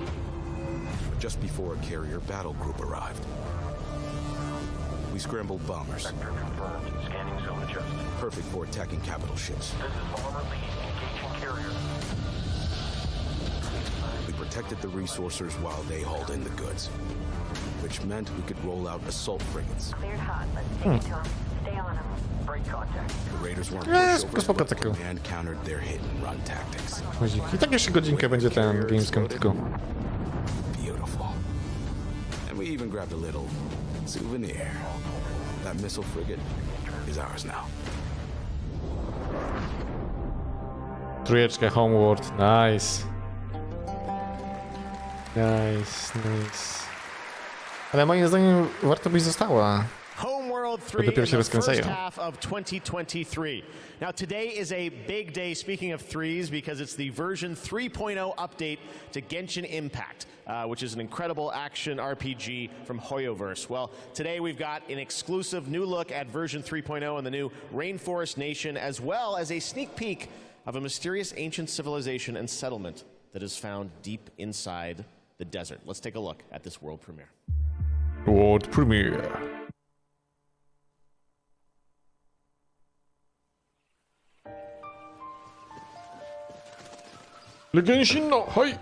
But just before a carrier battle group arrived. We scrambled bombers. Sector confirmed. Scanning zone adjusted. Perfect for attacking capital ships. This is Bomber Lead. Engaging carrier. We protected the resourcers while they hauled in the goods. Which meant we could roll out assault frigates. Cleared hot. Let's stick it to them. Stay on them. Break contact. The raiders weren't spoko pushovers, but takiego. command countered their hit-and-run tactics. I tak jeszcze godzinkę będzie ten Gamescom tylko. Beautiful. And we even grabbed a little souvenir. That missile frigate is ours now. Trójeczka Homeward, nice. Nice. Ale moim zdaniem warto byś została. Homeworld 3 dopiero się in the rozkręcają. first half of 2023. Now today is a big day, speaking of threes, because it's the version 3.0 update to Genshin Impact, which is an incredible action RPG from Hoyoverse. Well, today we've got an exclusive new look at version 3.0 and the new Rainforest Nation, as well as a sneak peek of a mysterious ancient civilization and settlement that is found deep inside the desert. Let's take a look at this world premiere. World premiere. Genshin, no, hoj!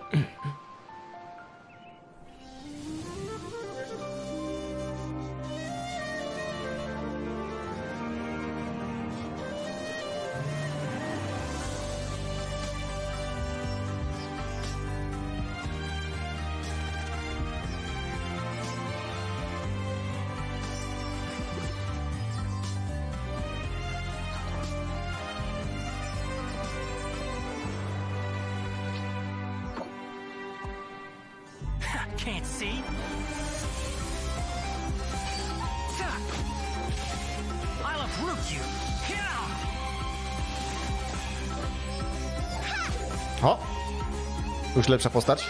Can't see? I'll uproot you! O! Już lepsza postać?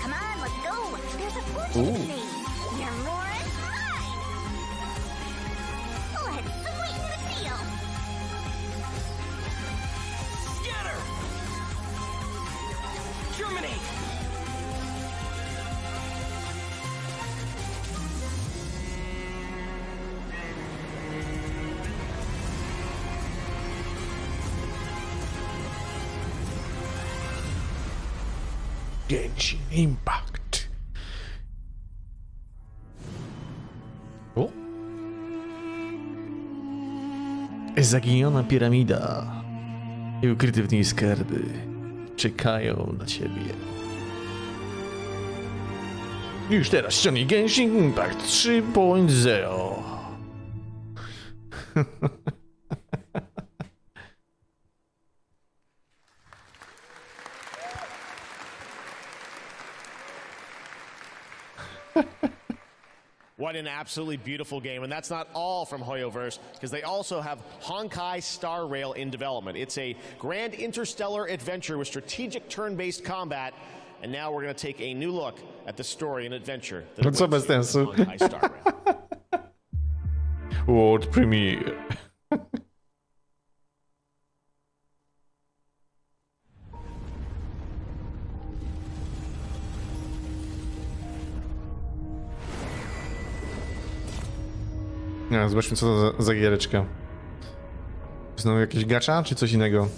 Come on, let's go. There's a fortune to see. You're more than fine. Let's sweeten the deal. Scatter! Germinate! Genshin Impact. O! Zaginiona piramida i ukryte w niej skarby czekają na ciebie. Już teraz ściągnij Genshin Impact 3.0. What an absolutely beautiful game. And that's not all from Hoyoverse, because they also have Honkai Star Rail in development. It's a grand interstellar adventure with strategic turn-based combat. And now we're going to take a new look at the story and adventure that No co bez awaits you sensu. in Honkai Star Rail. World premiere. No, zobaczmy co to za giereczka. Znowu jakieś gacza, czy coś innego?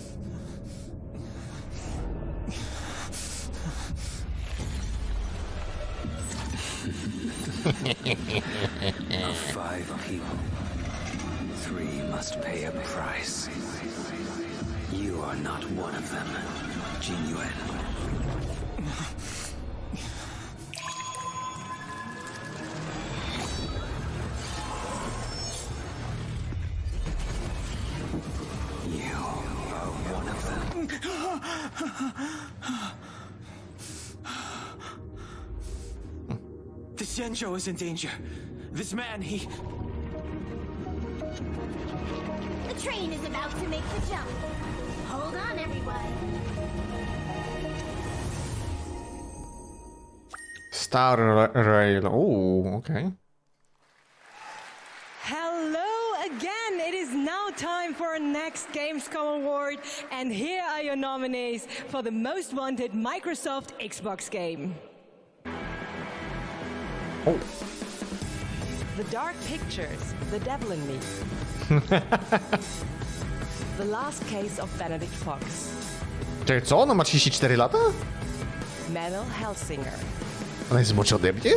Of 5 people, 3 must pay a price. You are not one of them, Jinyuan. You are one of them. The Zenjo is in danger. This man, he... The train is about to make the jump. Hold on, everyone. Star Rail. Ooh, okay. Hello again. It is now time for our next Gamescom award, and here are your nominees for the most wanted Microsoft Xbox game. Oh. The Dark Pictures, The Devil in Me. The Last Case of Benedict Fox. Czekaj, co? Ona ma 34 lata? Metal Hellsinger. Ona jest młodsza ode mnie?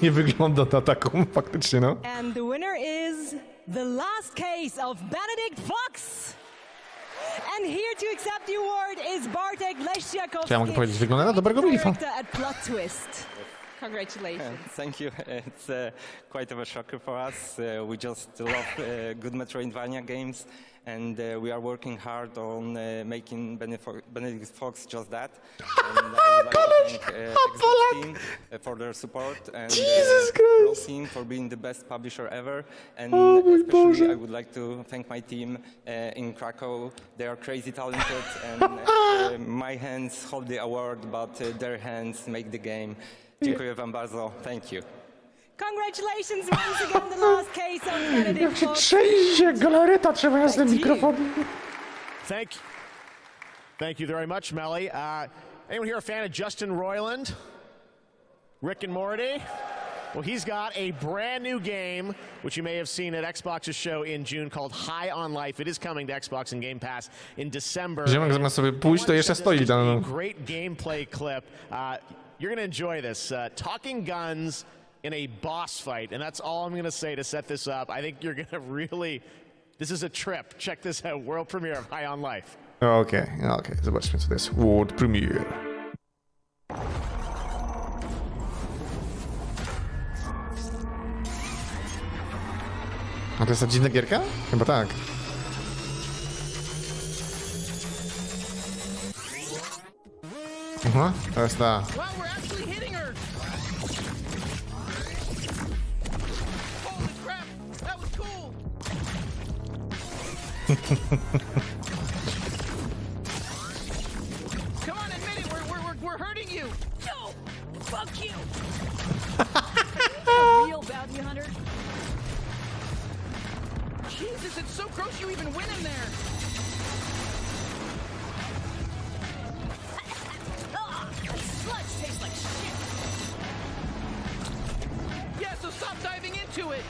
Nie wygląda na taką faktycznie, no. And the winner is The Last Case of Benedict Fox. And here to accept the award is Bartek Leszczakowski. Czy ja mogę powiedzieć, wygląda na dobrego milifa. At Plot Twist. Congratulations. Thank you. It's quite of a shocker for us. We just love good Metroidvania games, and we are working hard on making Benedict Fox just that. And I would like to thank Xbox team for their support, and Pro team for being the best publisher ever. And especially I would like to thank my team in Krakow. They are crazy talented, and my hands hold the award, but their hands make the game. Dziękuję wam bardzo. Thank you. Congratulations once again, The Last Case of Benedict Fox. Trzęsie, galareta, trzeba ja z tym mikrofonem. Thank you very much, Melly. Anyone here a fan of Justin Roiland? Rick and Morty? Well, he's got a brand new game, which you may have seen at Xbox's show in June, called High on Life. It is coming to Xbox and Game Pass in December. Ziomek zamiast sobie pójść, to jeszcze stoi tam. Great gameplay clip. You're going to enjoy this. Talking guns in a boss fight, and that's all I'm going to say to set this up. I think you're going to really... This is a trip. Check this out. World premiere of High on Life. Okej. Zobaczmy, co to jest. World premiere. A to jest ta dziwna gierka? Chyba tak. Aha, to jest ta. Wow, we're actually hitting her! Holy crap, that was cool! Come on, admit it, we're hurting you! No! Fuck you! A real bounty hunter? Jesus, it's so gross you even went in there! Sludge tastes like shit! Yeah, so stop diving into it!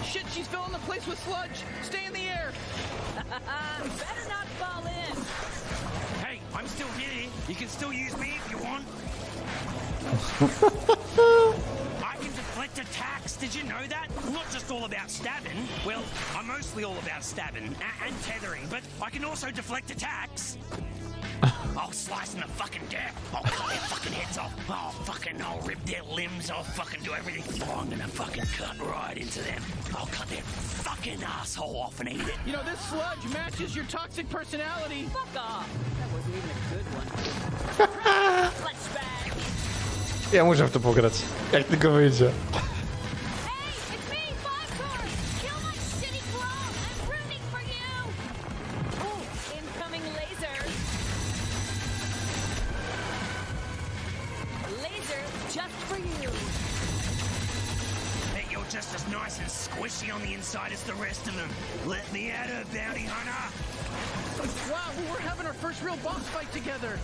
Shit, she's filling the place with sludge! Stay in the air! Better not fall in! Hey, I'm still here. You can still use me if you want. I can deflect attacks. Did you know that? I'm not just all about stabbing. Well, I'm mostly all about stabbing and tethering, but I can also deflect attacks. I'll slice them to fucking death. I'll cut their fucking heads off. I'll rip their limbs. I'll fucking do everything. Oh, I'm gonna fucking cut right into them. I'll cut their fucking asshole off and eat it. You know, this sludge matches your toxic personality. Fuck off! That wasn't even a good one. Sludge bag! Ja muszę w to pograć. Jak tylko wyjdzie. Just as nice and squishy on the inside as the rest of them. Let me at her, bounty hunter! Wow, we're having our first real boss fight together!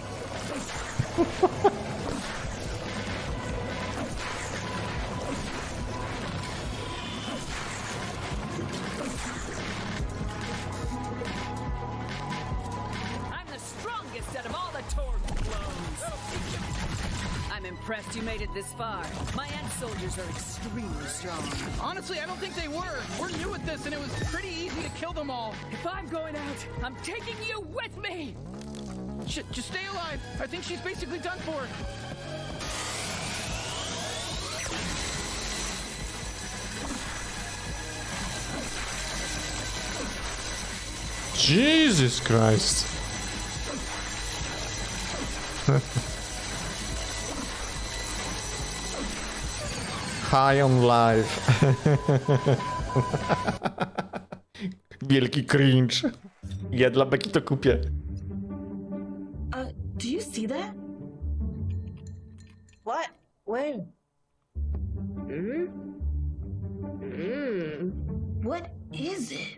I'm the strongest out of all the Torg clones! I'm impressed you made it this far. My ant soldiers are extremely strong. Honestly, I don't think they were. We're new at this, and it was pretty easy to kill them all. If I'm going out, I'm taking you with me! Shit, just stay alive. I think she's basically done for. Jesus Christ. High on life. Wielki cringe. Ja dla Beki to kupię. Do you see that? What? Where? What is it?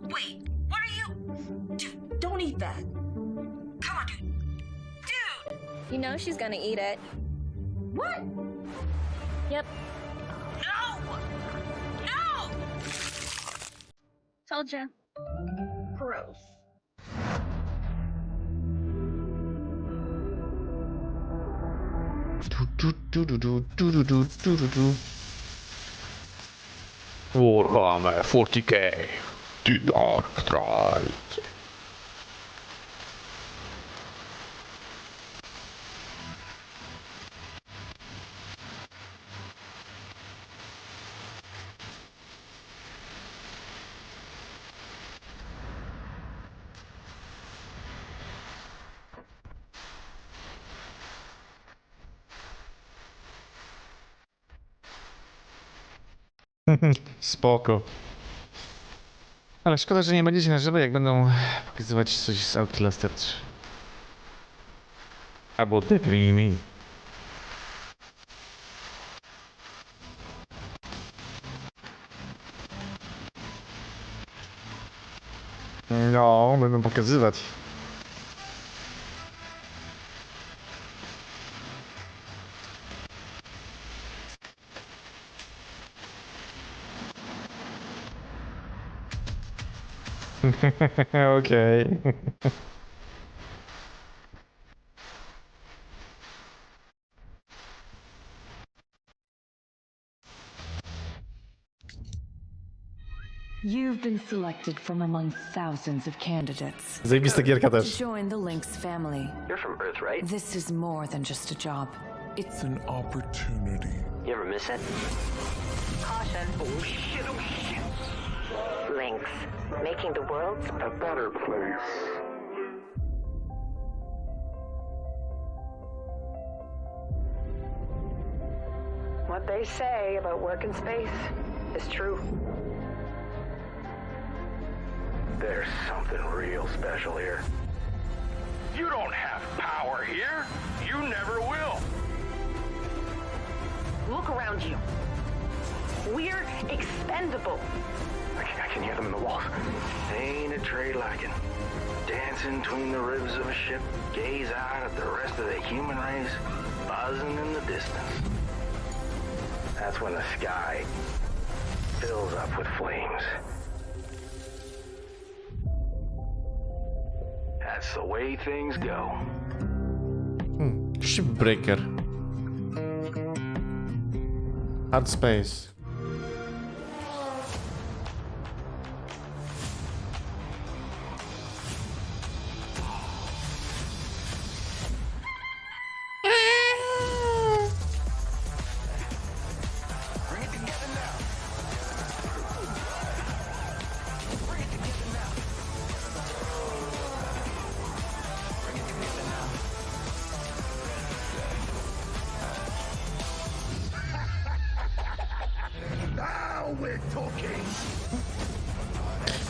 Wait, what are you? Dude, don't eat that. Come on, dude. Dude! You know she's gonna eat it. What? Yep. No! No! Told ya. Gross. Warhammer 40k. The Dark Tide. Spoko. Ale szkoda, że nie będziecie na żywo, jak będą pokazywać coś z Outlasta 3. Albo Devil Me. No, będą pokazywać. Okej. You've been selected from among thousands of candidates. Zajebista gierka To też. join the Lynx family. You're from Earth, right? This is more than just a job. It's an opportunity. You ever miss it? Caution. Oh shit, oh shit. Lynx. Making the world A better place. What they say about work in space is true. There's something real special here. You don't have power here. You never will. Look around you. We're expendable. I can hear them in the walls. Ain't a trade like it. Dancing between the ribs of a ship, gaze out at the rest of the human race, buzzing in the distance. That's when the sky fills up with flames. That's the way things go. Shipbreaker. Hard space.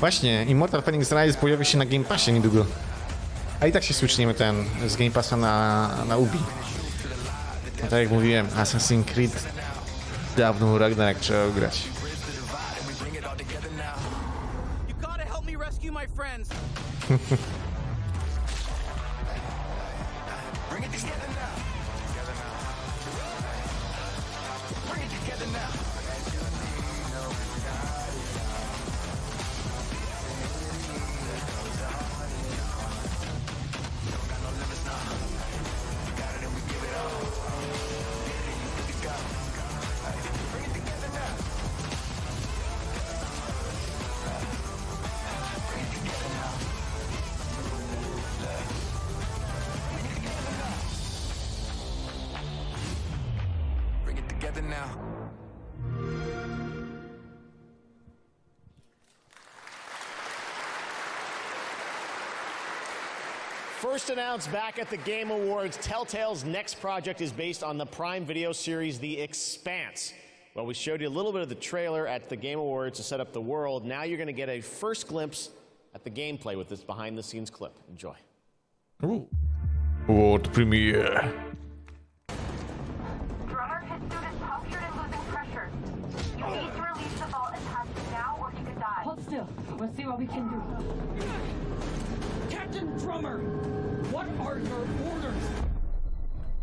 Właśnie, Immortal Phoenix Rise pojawi się na Game Passie niedługo. A i tak się switchniemy ten z Game Passa na Ubi. No tak jak mówiłem, Assassin's Creed dawno Ragnarok trzeba grać. You gotta help me rescue my friends. First announced back at the Game Awards, Telltale's next project is based on the Prime Video series The Expanse. Well, we showed you a little bit of the trailer at the Game Awards to set up the world. Now you're going to get a first glimpse at the gameplay with this behind-the-scenes clip. Enjoy. Ooh. World premiere. Drummer, his suit is punctured and losing pressure. You need to release the vault attachment now or he could die. Hold still. We'll see what we can do. Captain Drummer, what are your orders?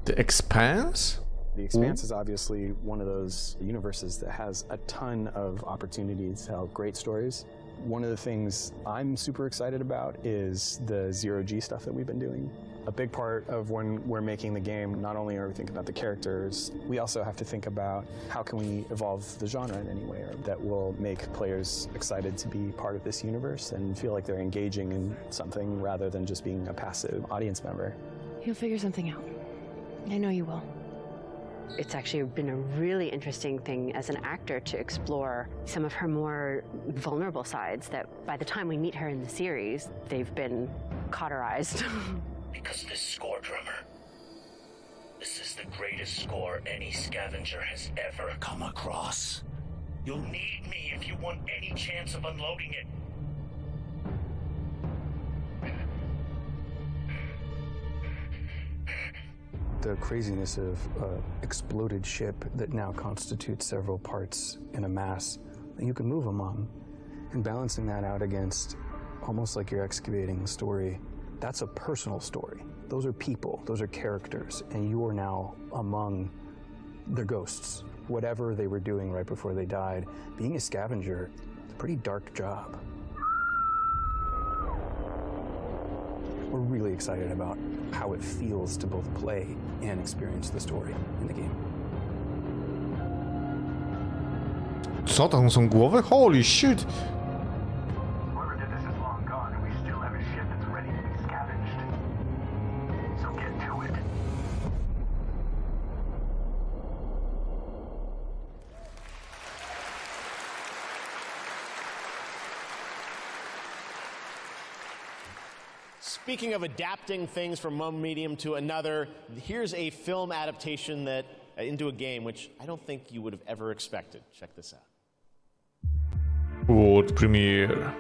The Expanse? The Expanse is obviously one of those universes that has a ton of opportunities to tell great stories. One of the things I'm super excited about is the zero-G stuff that we've been doing. A big part of when we're making the game, not only are we thinking about the characters, we also have to think about how can we evolve the genre in any way that will make players excited to be part of this universe and feel like they're engaging in something rather than just being a passive audience member. You'll figure something out. I know you will. It's actually been a really interesting thing as an actor to explore some of her more vulnerable sides that by the time we meet her in the series, they've been cauterized. Because this score, Drummer, this is the greatest score any scavenger has ever come across. You'll need me if you want any chance of unloading it. The craziness of an exploded ship that now constitutes several parts in a mass that you can move among, and balancing that out against almost like you're excavating a story. That's a personal story. Those are people, those are characters, and you are now among their ghosts. Whatever they were doing right before they died, being a scavenger, it's a pretty dark job. We're really excited about how it feels to both play and experience the story in the game. Co tam są głowy? Holy shit! Whoever did this is long gone, and we still have a ship that's ready to be scavenged. So get to it. Speaking of adapting things from one medium to another, here's a film adaptation that into a game which I don't think you would have ever expected. Check this out. World premiere.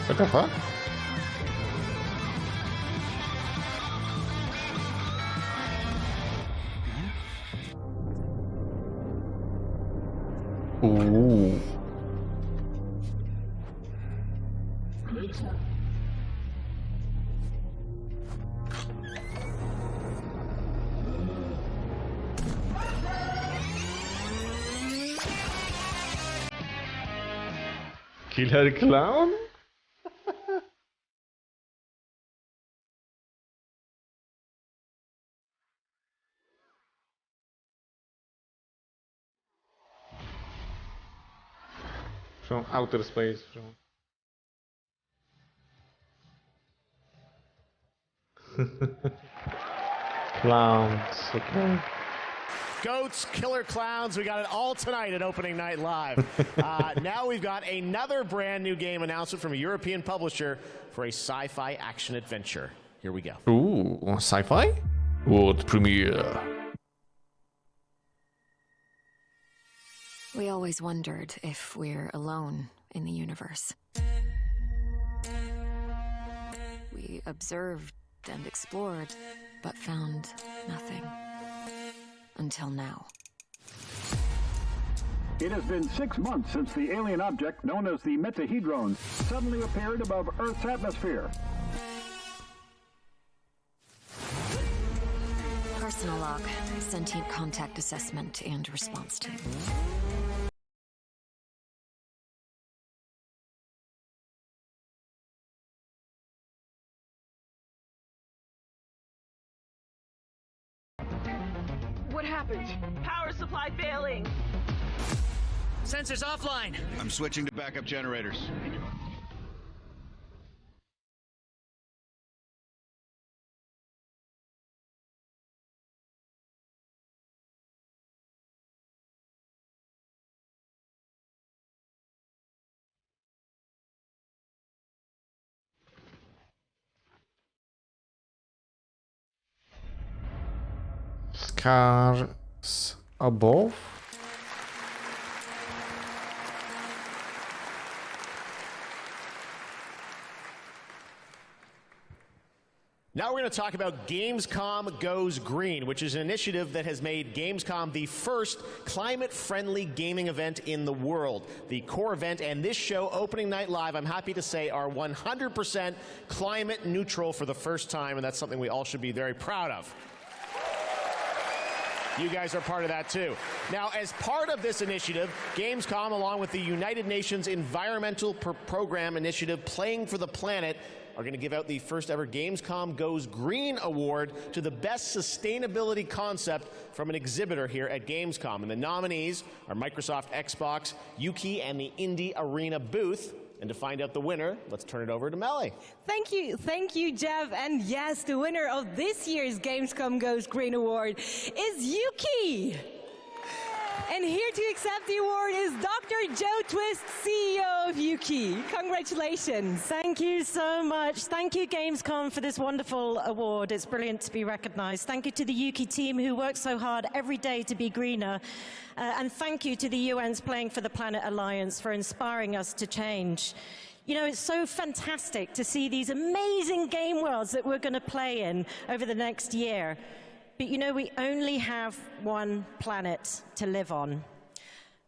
What the fuck? Ooh. Killer Clown? From outer space. Clowns, okay. Goats, killer clowns, we got it all tonight at opening night live. Now we've got another brand new game announcement from a European publisher for a sci-fi action adventure. Here we go. Ooh, sci-fi? World premiere. We always wondered if we're alone in the universe. We observed and explored, but found nothing. Until now. It has been 6 months since the alien object known as the Metahedron suddenly appeared above Earth's atmosphere. Personal log, sentient contact assessment and response team. What happened? Power supply failing. Sensors offline. I'm switching to backup generators. Cars above. Now we're going to talk about Gamescom Goes Green, which is an initiative that has made Gamescom the first climate-friendly gaming event in the world. The core event and this show, opening night live, I'm happy to say, are 100% climate neutral for the first time, and that's something we all should be very proud of. You guys are part of that too. Now, as part of this initiative, Gamescom, along with the United Nations Environmental Program Initiative Playing for the Planet, are going to give out the first ever Gamescom Goes Green Award to the best sustainability concept from an exhibitor here at Gamescom. And the nominees are Microsoft Xbox, Yuki, and the Indie Arena booth. And to find out the winner, let's turn it over to Melly. Thank you, Jeff. And yes, the winner of this year's Gamescom Goes Green Award is Yuki. And here to accept the award is Dr. Joe Twist, CEO of Yuki. Congratulations. Thank you so much. Thank you, Gamescom, for this wonderful award. It's brilliant to be recognized. Thank you to the Yuki team who works so hard every day to be greener. And thank you to the UN's Playing for the Planet Alliance for inspiring us to change. You know, it's so fantastic to see these amazing game worlds that we're going to play in over the next year. But you know, we only have one planet to live on.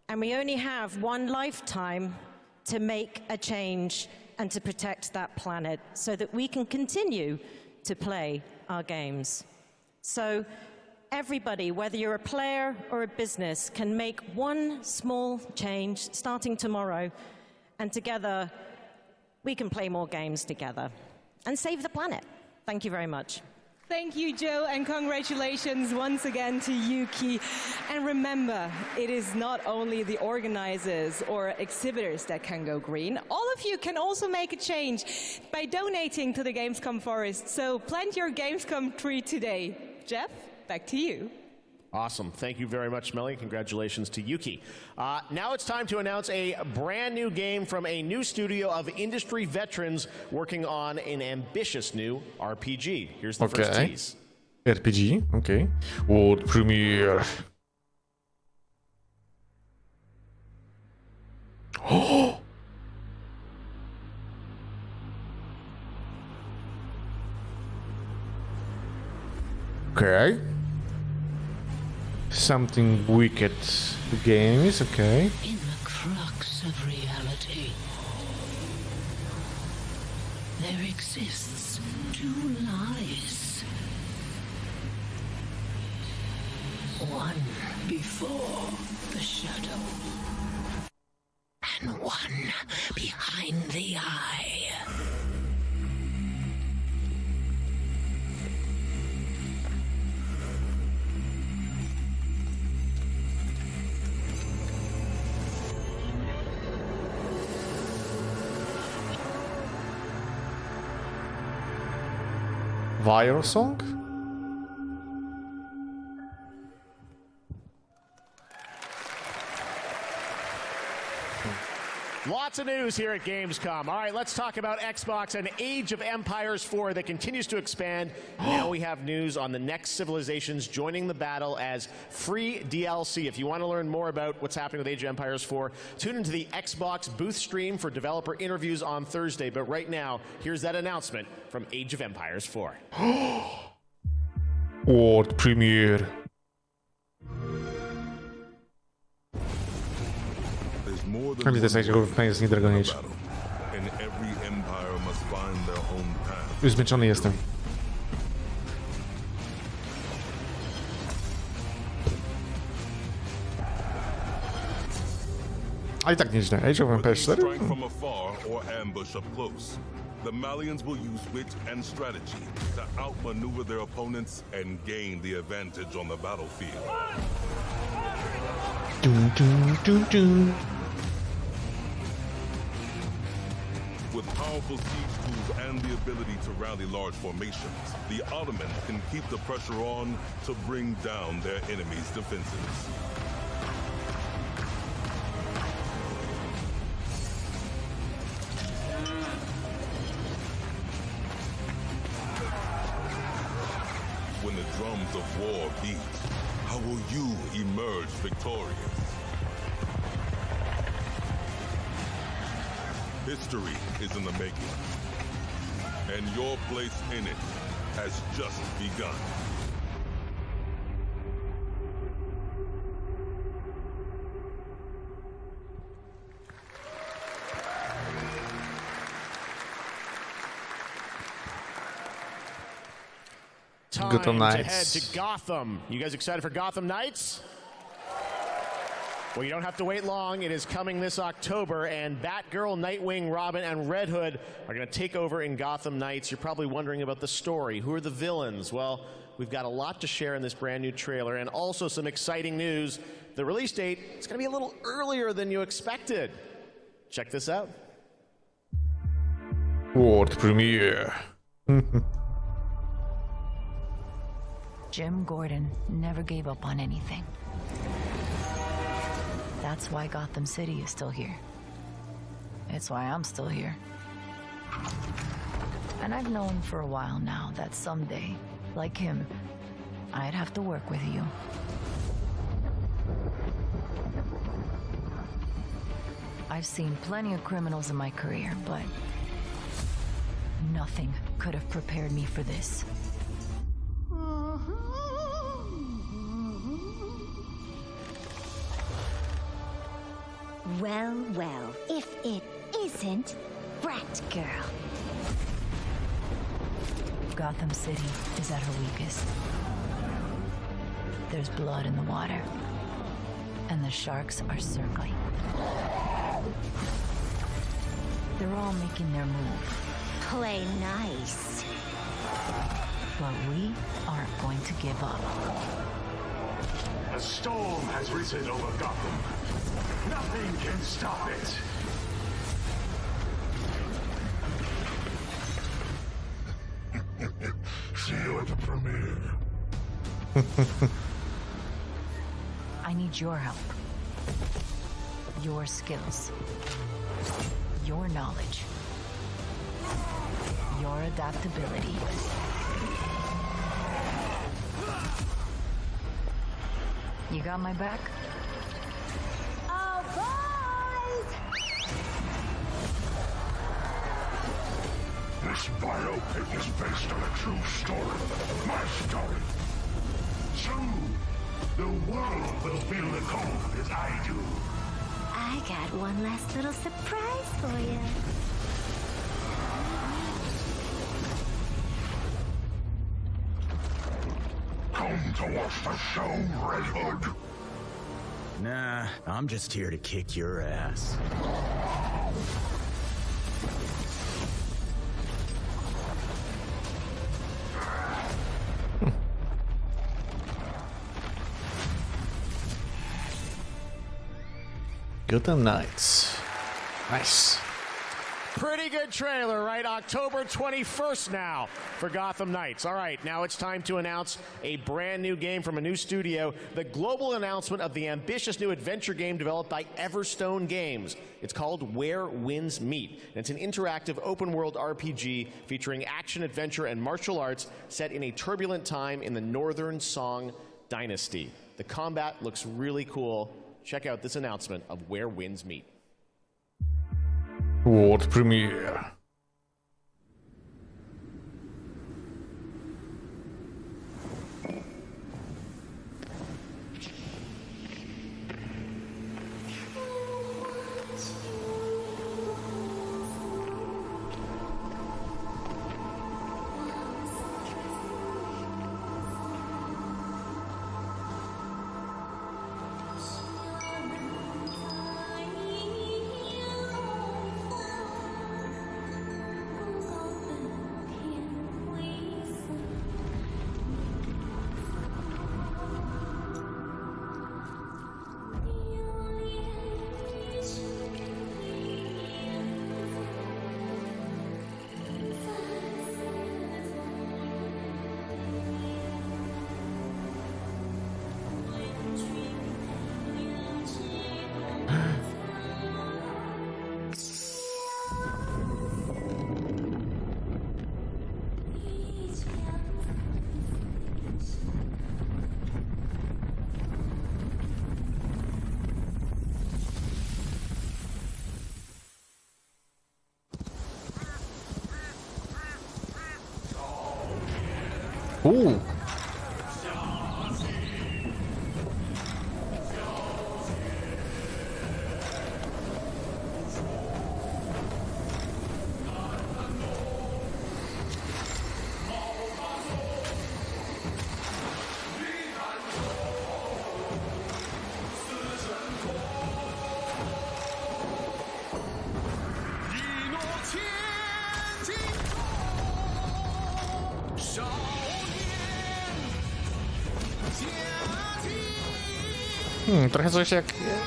And we only have one lifetime to make a change and to protect that planet so that we can continue to play our games. So everybody, whether you're a player or a business, can make one small change starting tomorrow. And together, we can play more games together and save the planet. Thank you very much. Thank you, Joe, and congratulations once again to Yuki. And remember, it is not only the organizers or exhibitors that can go green. All of you can also make a change by donating to the Gamescom Forest. So plant your Gamescom tree today. Jeff, back to you. Awesome. Thank you very much, Melly. Congratulations to Yuki. Now it's time to announce a brand new game from a new studio of industry veterans working on an ambitious new RPG. Here's the first tease. RPG, okay. World premiere. Oh! Okay. Something wicked games, okay. In the crux of reality, there exists two lies. One before the shadow, and one behind the eye. Viral song? Lots of news here at Gamescom. All right, let's talk about Xbox and Age of Empires 4 that continues to expand. Now we have news on the next civilizations joining the battle as free DLC. If you want to learn more about what's happening with Age of Empires 4, tune into the Xbox booth stream for developer interviews on Thursday. But right now, here's that announcement from Age of Empires 4. World premiere. A mnie też takiego wypchania z nie Dragon Age. Już zmęczony jestem. A i tak nieźle. Age of Empires 4? The Malians will use wit and strategy to outmaneuver their opponents and gain the advantage on the battlefield. Dun, dun, dun, dun. With powerful siege tools and the ability to rally large formations, the Ottomans can keep the pressure on to bring down their enemies' defenses. When the drums of war beat, How will you emerge victorious? History is in the making, and your place in it has just begun. Time Nights. to head to Gotham. You guys excited for Gotham Nights? Well, you don't have to wait long. It is coming this October, and Batgirl, Nightwing, Robin, and Red Hood are going to take over in Gotham Nights. You're probably wondering about the story. Who are the villains? Well, we've got a lot to share in this brand new trailer, and also some exciting news. The release date is going to be a little earlier than you expected. Check this out. World premiere. Jim Gordon never gave up on anything. That's why Gotham City is still here. It's why I'm still here. And I've known for a while now that someday, like him, I'd have to work with you. I've seen plenty of criminals in my career, but nothing could have prepared me for this. Well, well, if it isn't Bratgirl. Gotham City is at her weakest. There's blood in the water, and the sharks are circling. They're all making their move. Play nice. But we aren't going to give up. A storm has risen over Gotham. Nothing can stop it. See you at the premiere. I need your help. Your skills. Your knowledge. Your adaptability. You got my back? Oh, boys! This biopic is based on a true story. My story. Soon, the world will feel the cold as I do. I got one last little surprise for you. Come to watch the show, Red Hood. Nah, I'm just here to kick your ass. Gotham Nights. Nice. Pretty good trailer, right? October 21st now for Gotham Knights. All right, now it's time to announce a brand new game from a new studio, the global announcement of the ambitious new adventure game developed by Everstone Games. It's called Where Winds Meet, and it's an interactive open-world RPG featuring action, adventure, and martial arts set in a turbulent time in the Northern Song Dynasty. The combat looks really cool. Check out this announcement of Where Winds Meet. World premiere. Trochę coś jak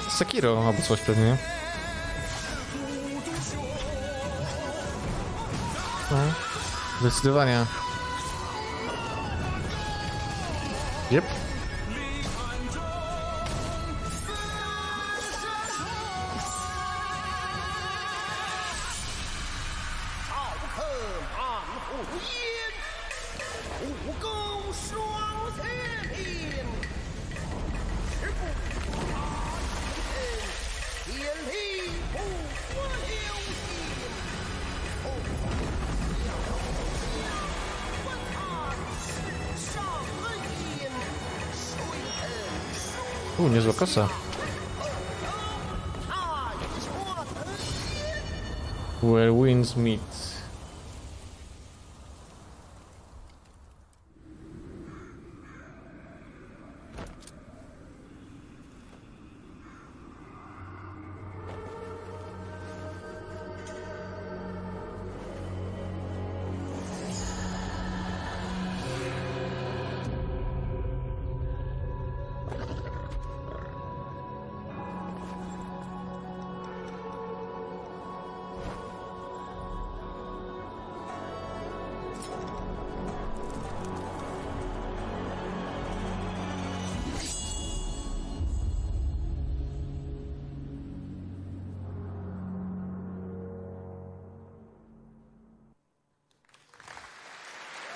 Sekiro albo coś pewnie. No, zdecydowanie. Yep. Niezła kosa. Where winds meet.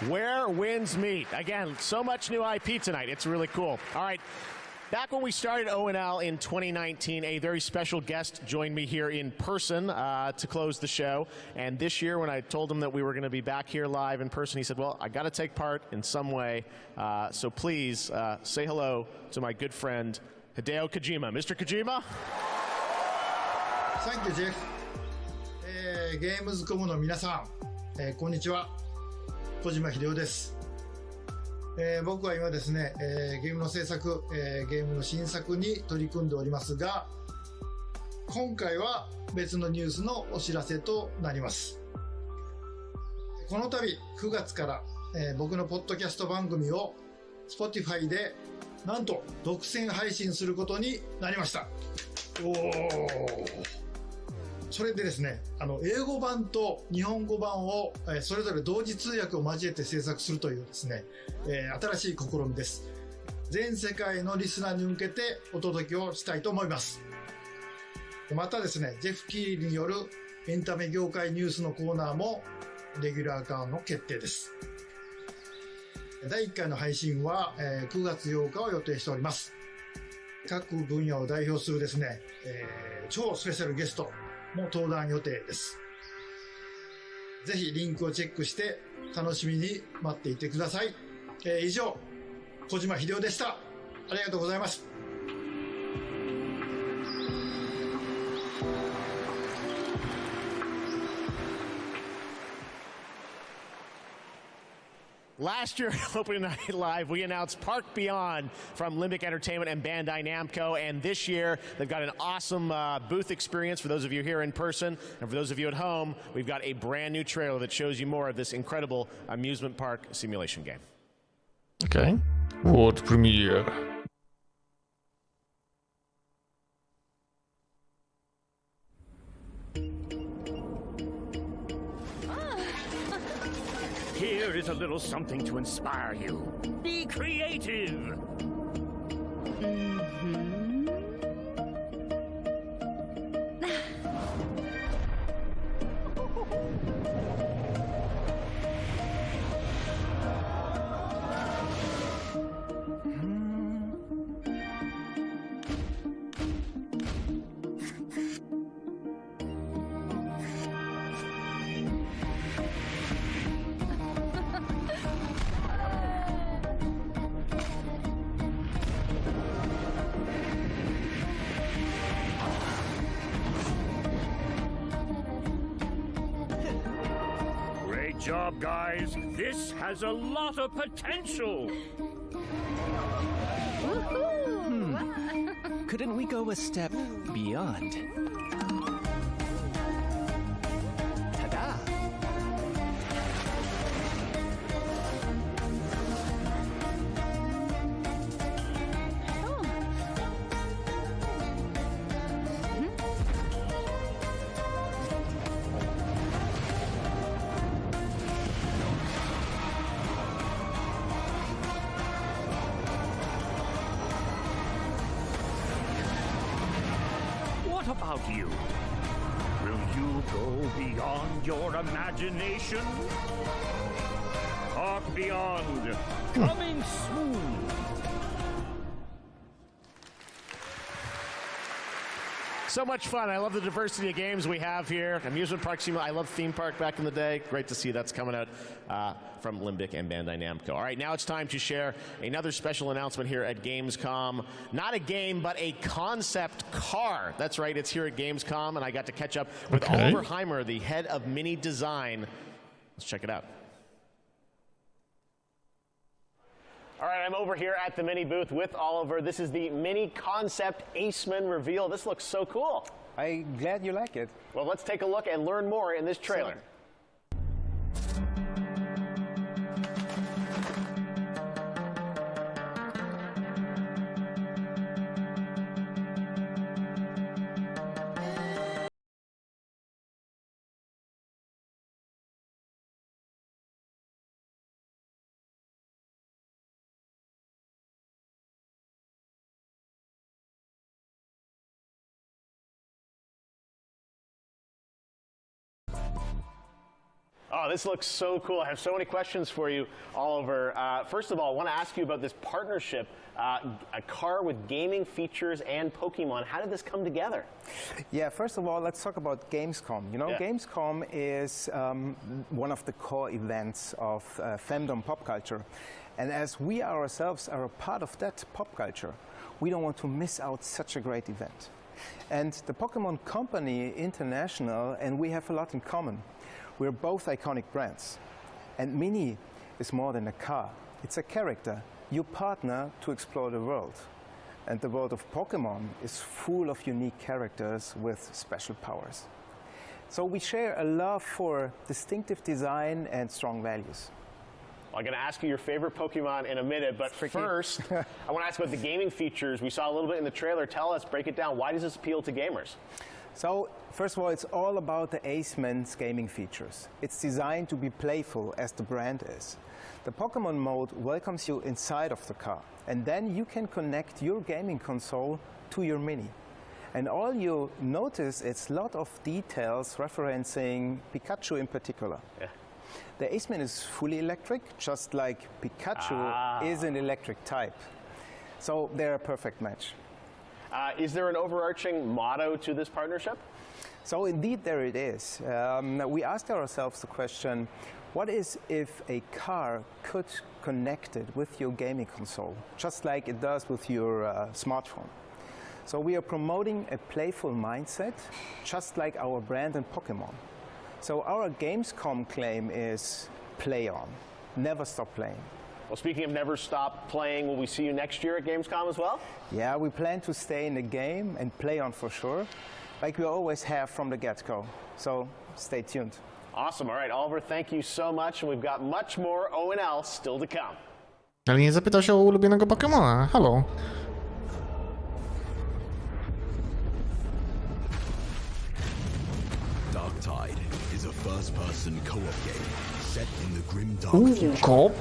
Where winds meet. Again, so much new IP tonight. It's really cool. All right. Back when we started ONL in 2019, a very special guest joined me here in person to close the show. And this year, when I told him that we were going to be back here live in person, he said, well, I got to take part in some way. So please say hello to my good friend, Hideo Kojima. Mr. Kojima? Thank you, Jeff. Gamescom の皆さん、こんにちは。小島秀夫です。僕は今ですね、ゲームの制作、ゲームの新作に取り組んでおりますが、今回は別のニュースのお知らせとなります。この度9月から、僕のポッドキャスト番組を Spotify でなんと独占配信することになりました。それでですね、英語版と日本語版をそれぞれ同時通訳を交えて制作するというですね、新しい試みです。全世界のリスナーに向けてお届けをしたいと思います。またですね、ジェフ・キーリによるエンタメ業界ニュースのコーナーもレギュラー化の決定です。第1回の配信は9月8日を予定しております。各分野を代表するですね、超スペシャルゲストも登壇予定です。ぜひリンクをチェックして楽しみに待っていてください。以上、小島秀夫でした。ありがとうございます。Last year, opening night live, we announced Park Beyond from Limbic Entertainment and Bandai Namco. And this year, they've got an awesome booth experience for those of you here in person. And for those of you at home, we've got a brand new trailer that shows you more of this incredible amusement park simulation game. Okay. World premiere. Here is a little something to inspire you. Be creative. job, guys. This has a lot of potential. Couldn't we go a step beyond? Ta-da! What about you? Will you go beyond your imagination? Talk Beyond, coming soon. So much fun. I love the diversity of games we have here. Amusement park simulator. I love theme park back in the day. Great to see that's coming out from Limbic and Bandai Namco. All right, now it's time to share another special announcement here at Gamescom. Not a game, but a concept car. That's right, it's here at Gamescom, and I got to catch up with Oliver Heimer, the head of Mini Design. Let's check it out. All right, I'm over here at the Mini booth with Oliver. This is the Mini Concept Aceman reveal. This looks so cool. I'm glad you like it. Well, let's take a look and learn more in this trailer. Oh, this looks so cool. I have so many questions for you, Oliver. First of all, I want to ask you about this partnership, a car with gaming features and Pokemon. How did this come together? Yeah, first of all, let's talk about Gamescom. You know, Gamescom is one of the core events of fandom pop culture. And as we ourselves are a part of that pop culture, we don't want to miss out such a great event. And the Pokemon Company International and we have a lot in common. We're both iconic brands. And Mini is more than a car. It's a character. You partner to explore the world. And the world of Pokemon is full of unique characters with special powers. So we share a love for distinctive design and strong values. I'm going to ask you your favorite Pokemon in a minute, but first, I want to ask about the gaming features. We saw a little bit in the trailer. Tell us, break it down. Why does this appeal to gamers? So, first of all, it's all about the Aceman's gaming features. It's designed to be playful, as the brand is. The Pokemon mode welcomes you inside of the car, and then you can connect your gaming console to your Mini. And all you notice is a lot of details referencing Pikachu in particular. Yeah. The Aceman is fully electric, just like Pikachu is an electric type. So they're a perfect match. Is there an overarching motto to this partnership? So indeed there it is. We asked ourselves the question, what is if a car could connect it with your gaming console, just like it does with your smartphone? So we are promoting a playful mindset, just like our brand and Pokemon. So our Gamescom claim is play on, never stop playing. Well, speaking of never stop playing, will we see you next year at Gamescom as well? Yeah, we plan to stay in the game and play on for sure, like we always have from the get-go. So stay tuned. Awesome. All right, Oliver, thank you so much. And we've got much more O&L still to come. Ale nie zapytał się o ulubionego Pokemona. Halo. Darktide is a first-person co-op game set in the grim dark future. Co-op?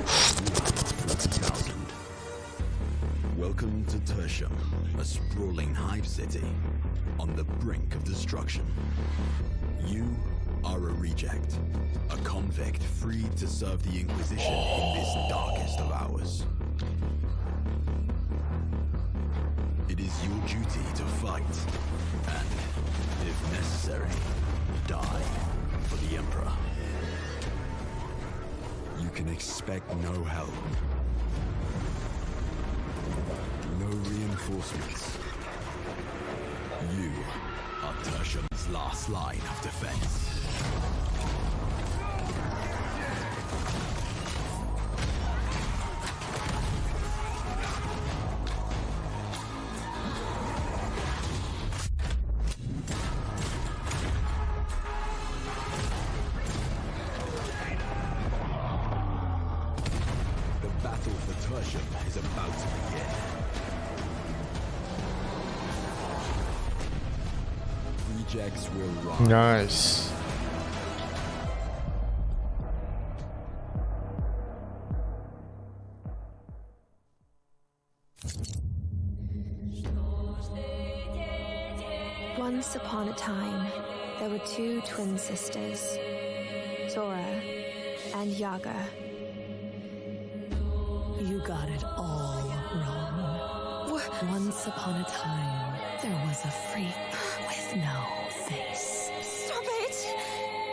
Welcome to Tertium, a sprawling hive city on the brink of destruction. You are a reject, a convict freed to serve the Inquisition in this darkest of hours. It is your duty to fight, and, if necessary, die for the Emperor. You can expect no help, no reinforcements. You are Tertium's last line of defense. Tertium is about to begin. Rejects will rise. Nice. Once upon a time, there were two twin sisters, Zora and Yaga. You got it all wrong. Once upon a time, there was a freak with no face. Stop it!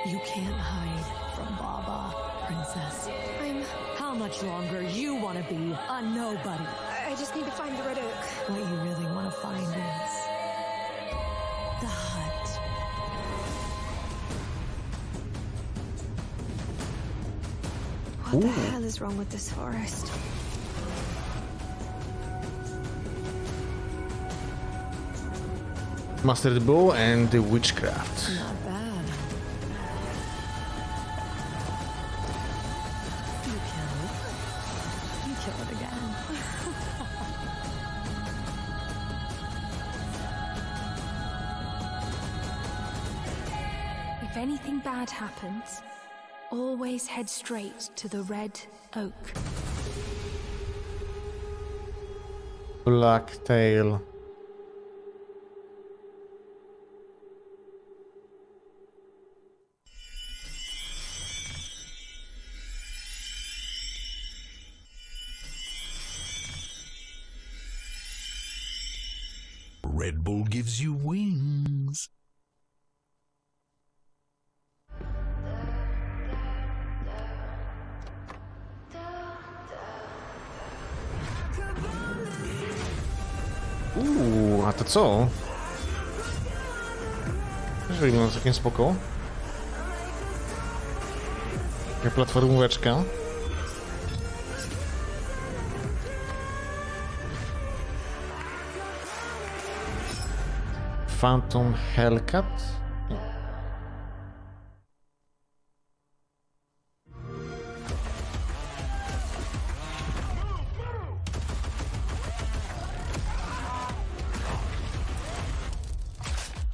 You can't hide from Baba, princess. How much longer you want to be a nobody? I just need to find the red oak. What you really want to find is the hut. What the hell is wrong with this forest? Master the bow and the witchcraft. Not bad. You kill it. You kill it again. If anything bad happens, always head straight to the red oak. Blacktail. Red Bull gives you wings. A to co? Też wygląda całkiem spoko. Taka platformóweczka. Phantom Hellcat?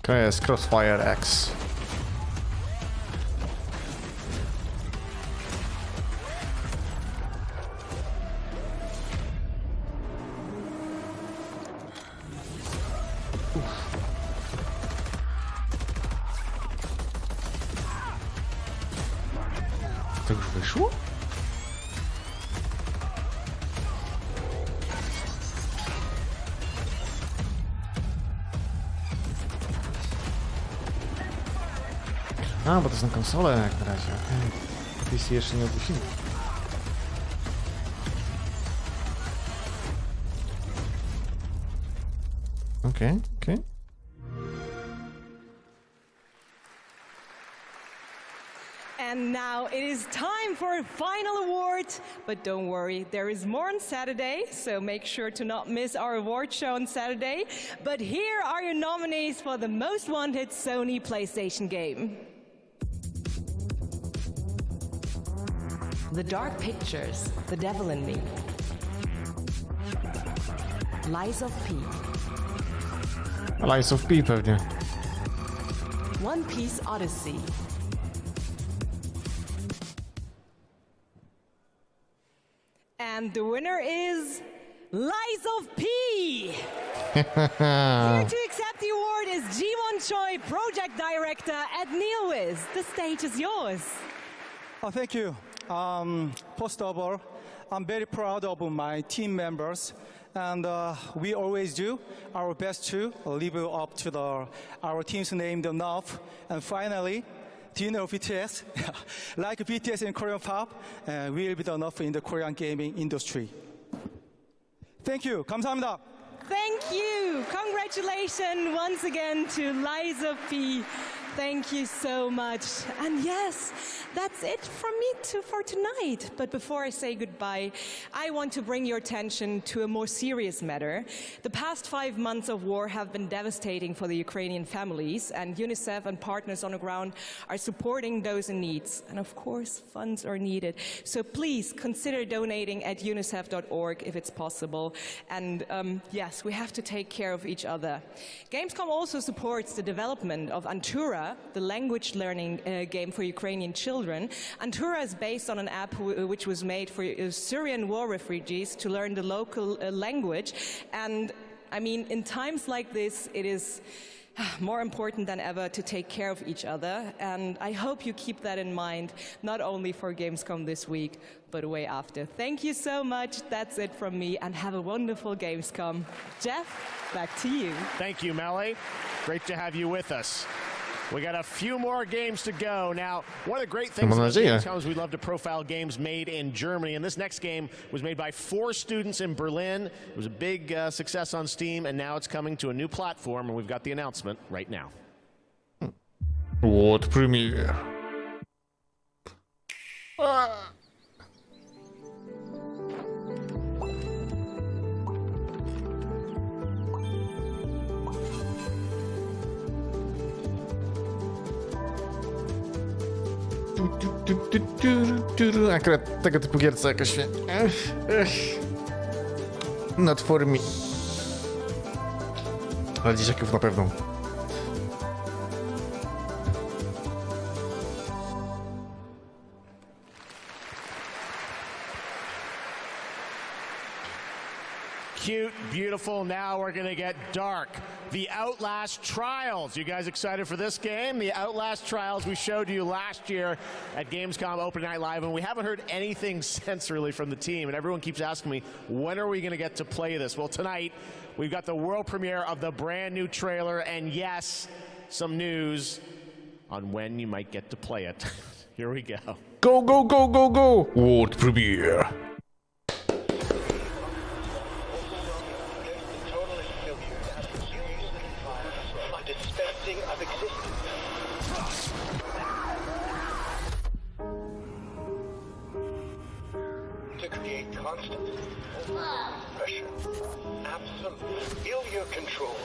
To jest Crossfire X. To już wyszło? A, bo to są konsole jak na razie. PC jeszcze nie ogłosimy. Okej. And now it is time for a final award. But don't worry, there is more on Saturday, so make sure to not miss our award show on Saturday. But here are your nominees for the most wanted Sony PlayStation game. The Dark Pictures, The Devil in Me. Lies of P. Lies of P pewnie. One Piece Odyssey. And the winner is Lies of P! Here to accept the award is Ji-won Choi, Project Director at NeoWiz. The stage is yours. Oh, thank you. First of all, I'm very proud of my team members, and we always do our best to live up to our team's name enough. And finally, do you know BTS? Like BTS in Korean pop, we'll be enough in the Korean gaming industry. Thank you. 감사합니다. Thank you. Congratulations once again to Lies of P. Thank you so much. And yes, that's it from me for tonight. But before I say goodbye, I want to bring your attention to a more serious matter. The past 5 months of war have been devastating for the Ukrainian families, and UNICEF and partners on the ground are supporting those in need. And of course, funds are needed. So please consider donating at unicef.org if it's possible. And yes, we have to take care of each other. Gamescom also supports the development of Antura, the language learning game for Ukrainian children. Antura is based on an app which was made for Syrian war refugees to learn the local language. And I mean, in times like this, it is more important than ever to take care of each other. And I hope you keep that in mind, not only for Gamescom this week, but way after. Thank you so much. That's it from me, and have a wonderful Gamescom. Jeff, back to you. Thank you, Melly. Great to have you with us. We got a few more games to go. Now, one of the great things about Gamescom is we love to profile games made in Germany, and this next game was made by 4 students in Berlin. It was a big success on Steam, and now it's coming to a new platform, and we've got the announcement right now. World premiere. Akurat tego typu gierce jakoś się... Not for me. Ale dzieciaków na pewno. Cute, beautiful. Now we're going to get dark. The Outlast Trials. You guys excited for this game? The Outlast Trials we showed you last year at Gamescom Open Night Live, and we haven't heard anything since really from the team, and everyone keeps asking me, when are we going to get to play this? Well, tonight we've got the world premiere of the brand new trailer, and yes, some news on when you might get to play it. Here we go. Go, go, go, go, go! World premiere. To create constant pressure. Absolute failure control.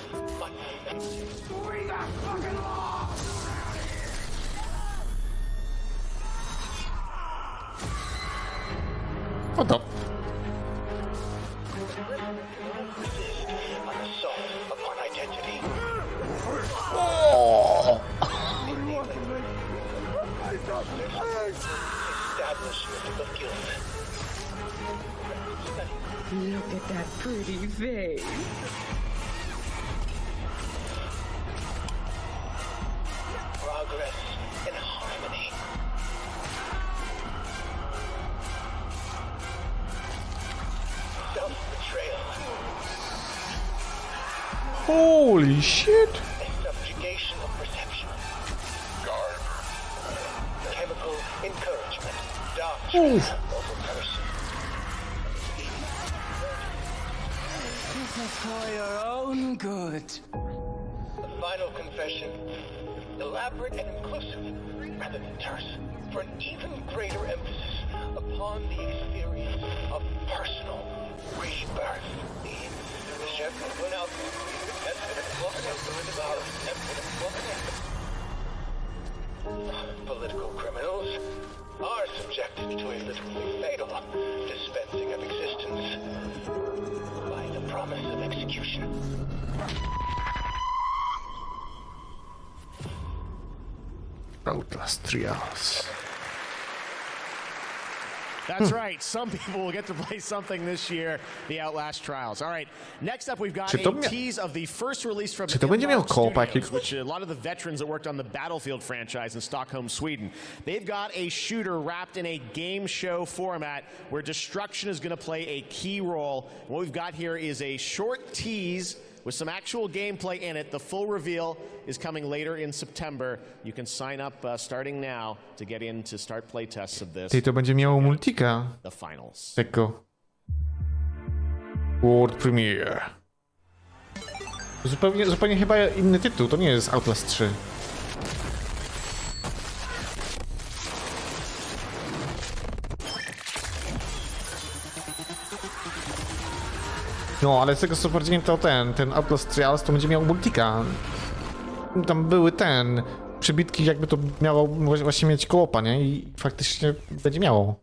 Bring that fucking law! What the? An assault upon identity. Oh! Establishment of guilt. Look at that pretty face. Progress and harmony. Self-betrayal. Holy shit! A subjugation of perception. Guard. Chemical encouragement. Doctrine over person. This is for your own good. The final confession. Elaborate and inclusive, rather than terse, for an even greater emphasis upon the experience of personal rebirth. Political criminals are subjected to a literally fatal dispensing of existence by the promise of execution. Outlast Trials. That's right. Some people will get to play something this year, the Outlast Trials. All right. Next up, we've got a tease of the first release from Studios, which a lot of the veterans that worked on the Battlefield franchise in Stockholm, Sweden. They've got a shooter wrapped in a game show format where destruction is going to play a key role. What we've got here is a short tease with some actual gameplay in it. The full reveal is coming later in September. You can sign up starting now to get in to start playtests of this. Ty, to będzie miało multika. The finals. Tego. World premiere. Zupełnie chyba inny tytuł, to nie jest Outlast 3. No, ale z tego co bardziej to ten Outlast Trials to będzie miał multika. Tam były przybitki, jakby to miało właśnie mieć koopa, nie? I faktycznie będzie miało.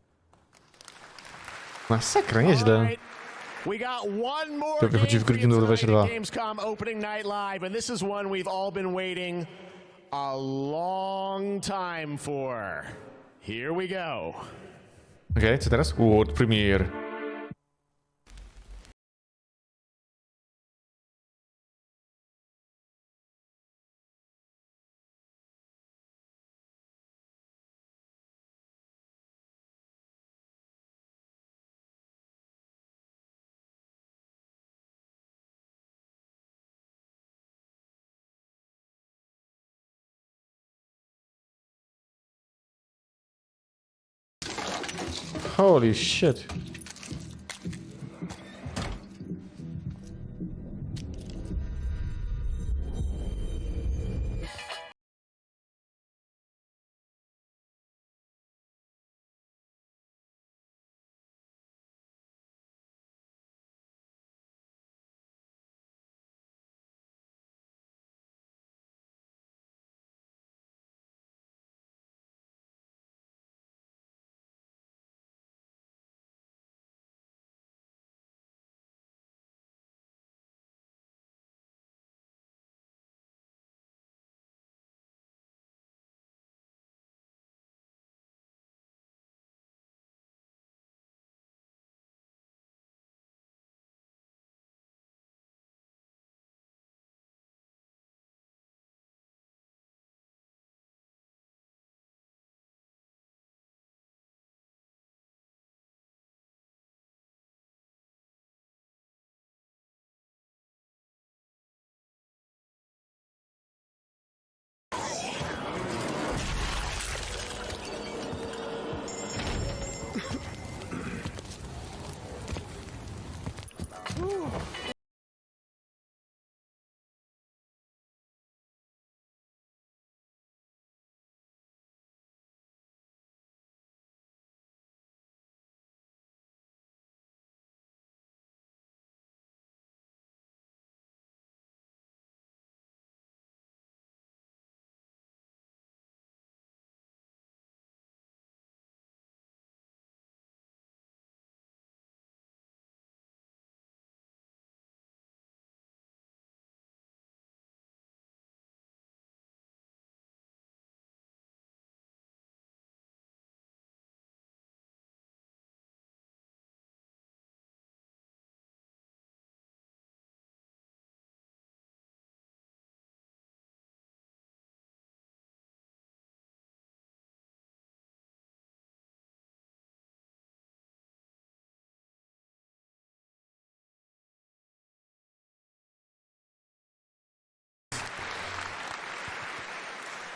Masakra, nieźle. We got one more To wychodzi w grudniu 22. Gamescom opening night live, and this is one we've all been waiting a long time for. Here we go. Okej, co teraz? World Premiere. Holy shit.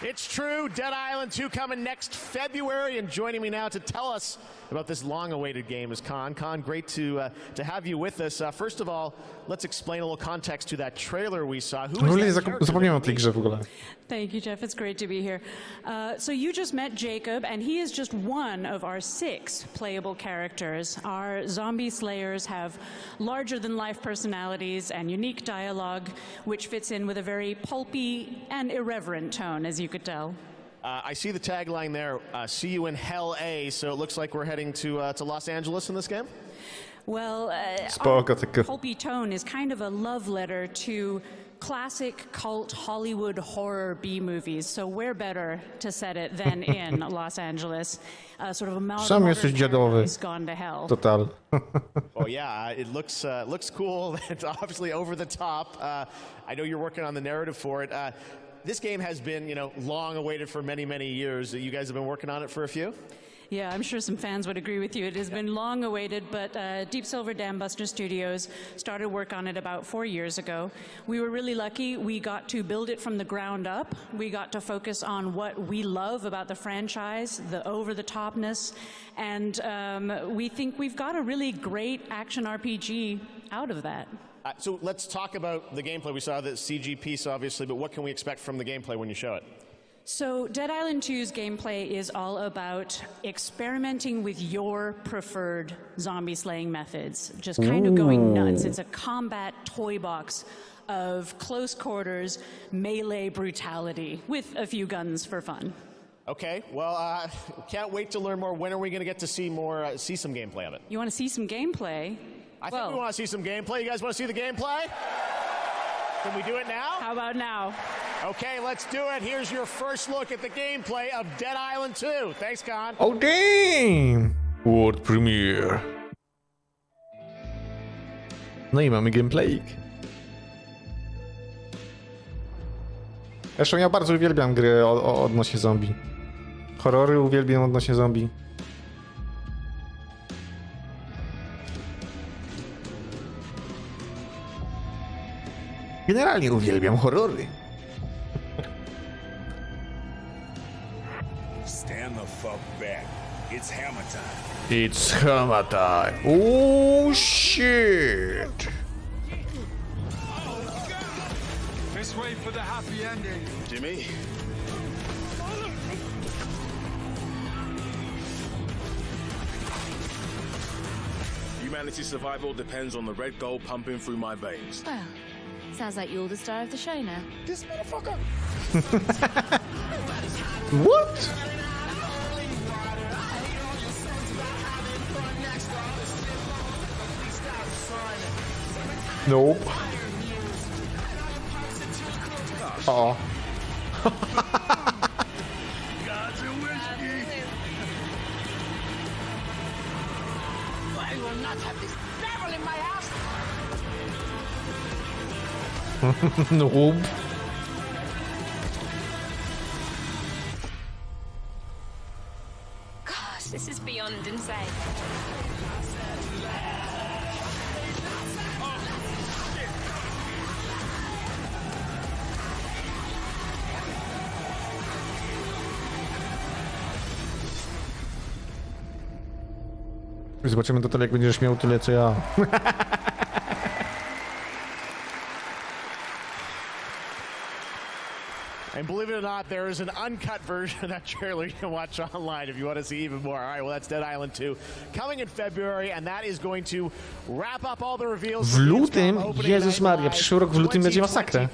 It's true, Dead Island 2 coming next February, and joining me now to tell us about this long-awaited game is Khan. Khan, great to have you with us. First of all, let's explain a little context to that trailer we saw. Who is that character? Zapomniałem o tej grze w ogóle. Thank you, Jeff. It's great to be here. So you just met Jacob, and he is just one of our 6 playable characters. Our zombie slayers have larger-than-life personalities and unique dialogue, which fits in with a very pulpy and irreverent tone, as you could tell. I see the tagline there, see you in Hell A, so it looks like we're heading to Los Angeles in this game? Well, our our pulpy tone is kind of a love letter to classic cult Hollywood horror B-movies, so where better to set it than in Los Angeles? Sort of a Sam jesteś dziadowy. gone to hell. Total. Oh yeah, it looks cool. It's obviously over the top. I know you're working on the narrative for it. This game has been, long awaited for many, many years. You guys have been working on it for a few? Yeah, I'm sure some fans would agree with you. It has been long awaited, but Deep Silver Dambuster Studios started work on it about 4 years ago. We were really lucky. We got to build it from the ground up. We got to focus on what we love about the franchise, the over-the-topness, and we think we've got a really great action RPG out of that. So let's talk about the gameplay. We saw the CG piece, obviously, but what can we expect from the gameplay when you show it? So Dead Island 2's gameplay is all about experimenting with your preferred zombie slaying methods, just kind of going nuts. It's a combat toy box of close quarters melee brutality with a few guns for fun. Okay, well, can't wait to learn more. When are we going to get to see more, see some gameplay of it? You want to see some gameplay? I think we want to see some gameplay. You guys want to see the gameplay? Can we do it now? How about now? Okay, let's do it. Here's your first look at the gameplay of Dead Island 2. Thanks, Con. Oh damn! World premiere. No i mamy gameplayik. Zresztą ja bardzo uwielbiam gry odnośnie zombie. Horrory uwielbiam odnośnie zombie. Generalnie uwielbiam horrory. Stand the fuck back. It's hammer time. It's hammer time. Oh shit. Let's wait for the happy ending. Jimmy? Humanity's survival depends on the red gold pumping through my veins. Well, sounds like you're the star of the show now. This motherfucker. What? Nope. Oh. God's a whiskey. I will not have this devil in my house. Nope. Gosh, this is beyond insane. Zobaczymy to tyle, jak będziesz miał tyle, co ja. And believe it or not, there is an uncut version of that trailer you can watch online if you want to see even more. All right, well, that's Dead Island 2 coming in February, and that is going to wrap up all the reveals. W lutym? Jezus Maria, przyszły rok w lutym będzie masakra.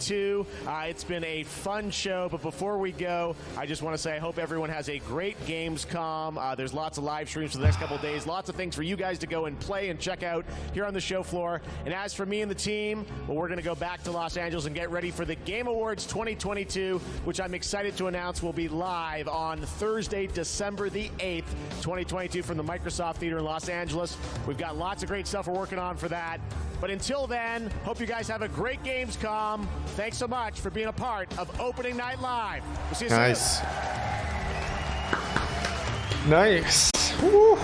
It's been a fun show, but before we go, I just want to say I hope everyone has a great Gamescom. There's lots of live streams for the next couple of days, lots of things for you guys to go and play and check out here on the show floor. And as for me and the team, well, we're going to go back to Los Angeles and get ready for the Game Awards 2022, which I'm excited to announce will be live on Thursday, December the 8th, 2022 from the Microsoft Theater in Los Angeles. We've got lots of great stuff we're working on for that. But until then, hope you guys have a great Gamescom. Thanks so much for being a part of Opening Night Live. We'll see you soon. Nice. Nice. Woo.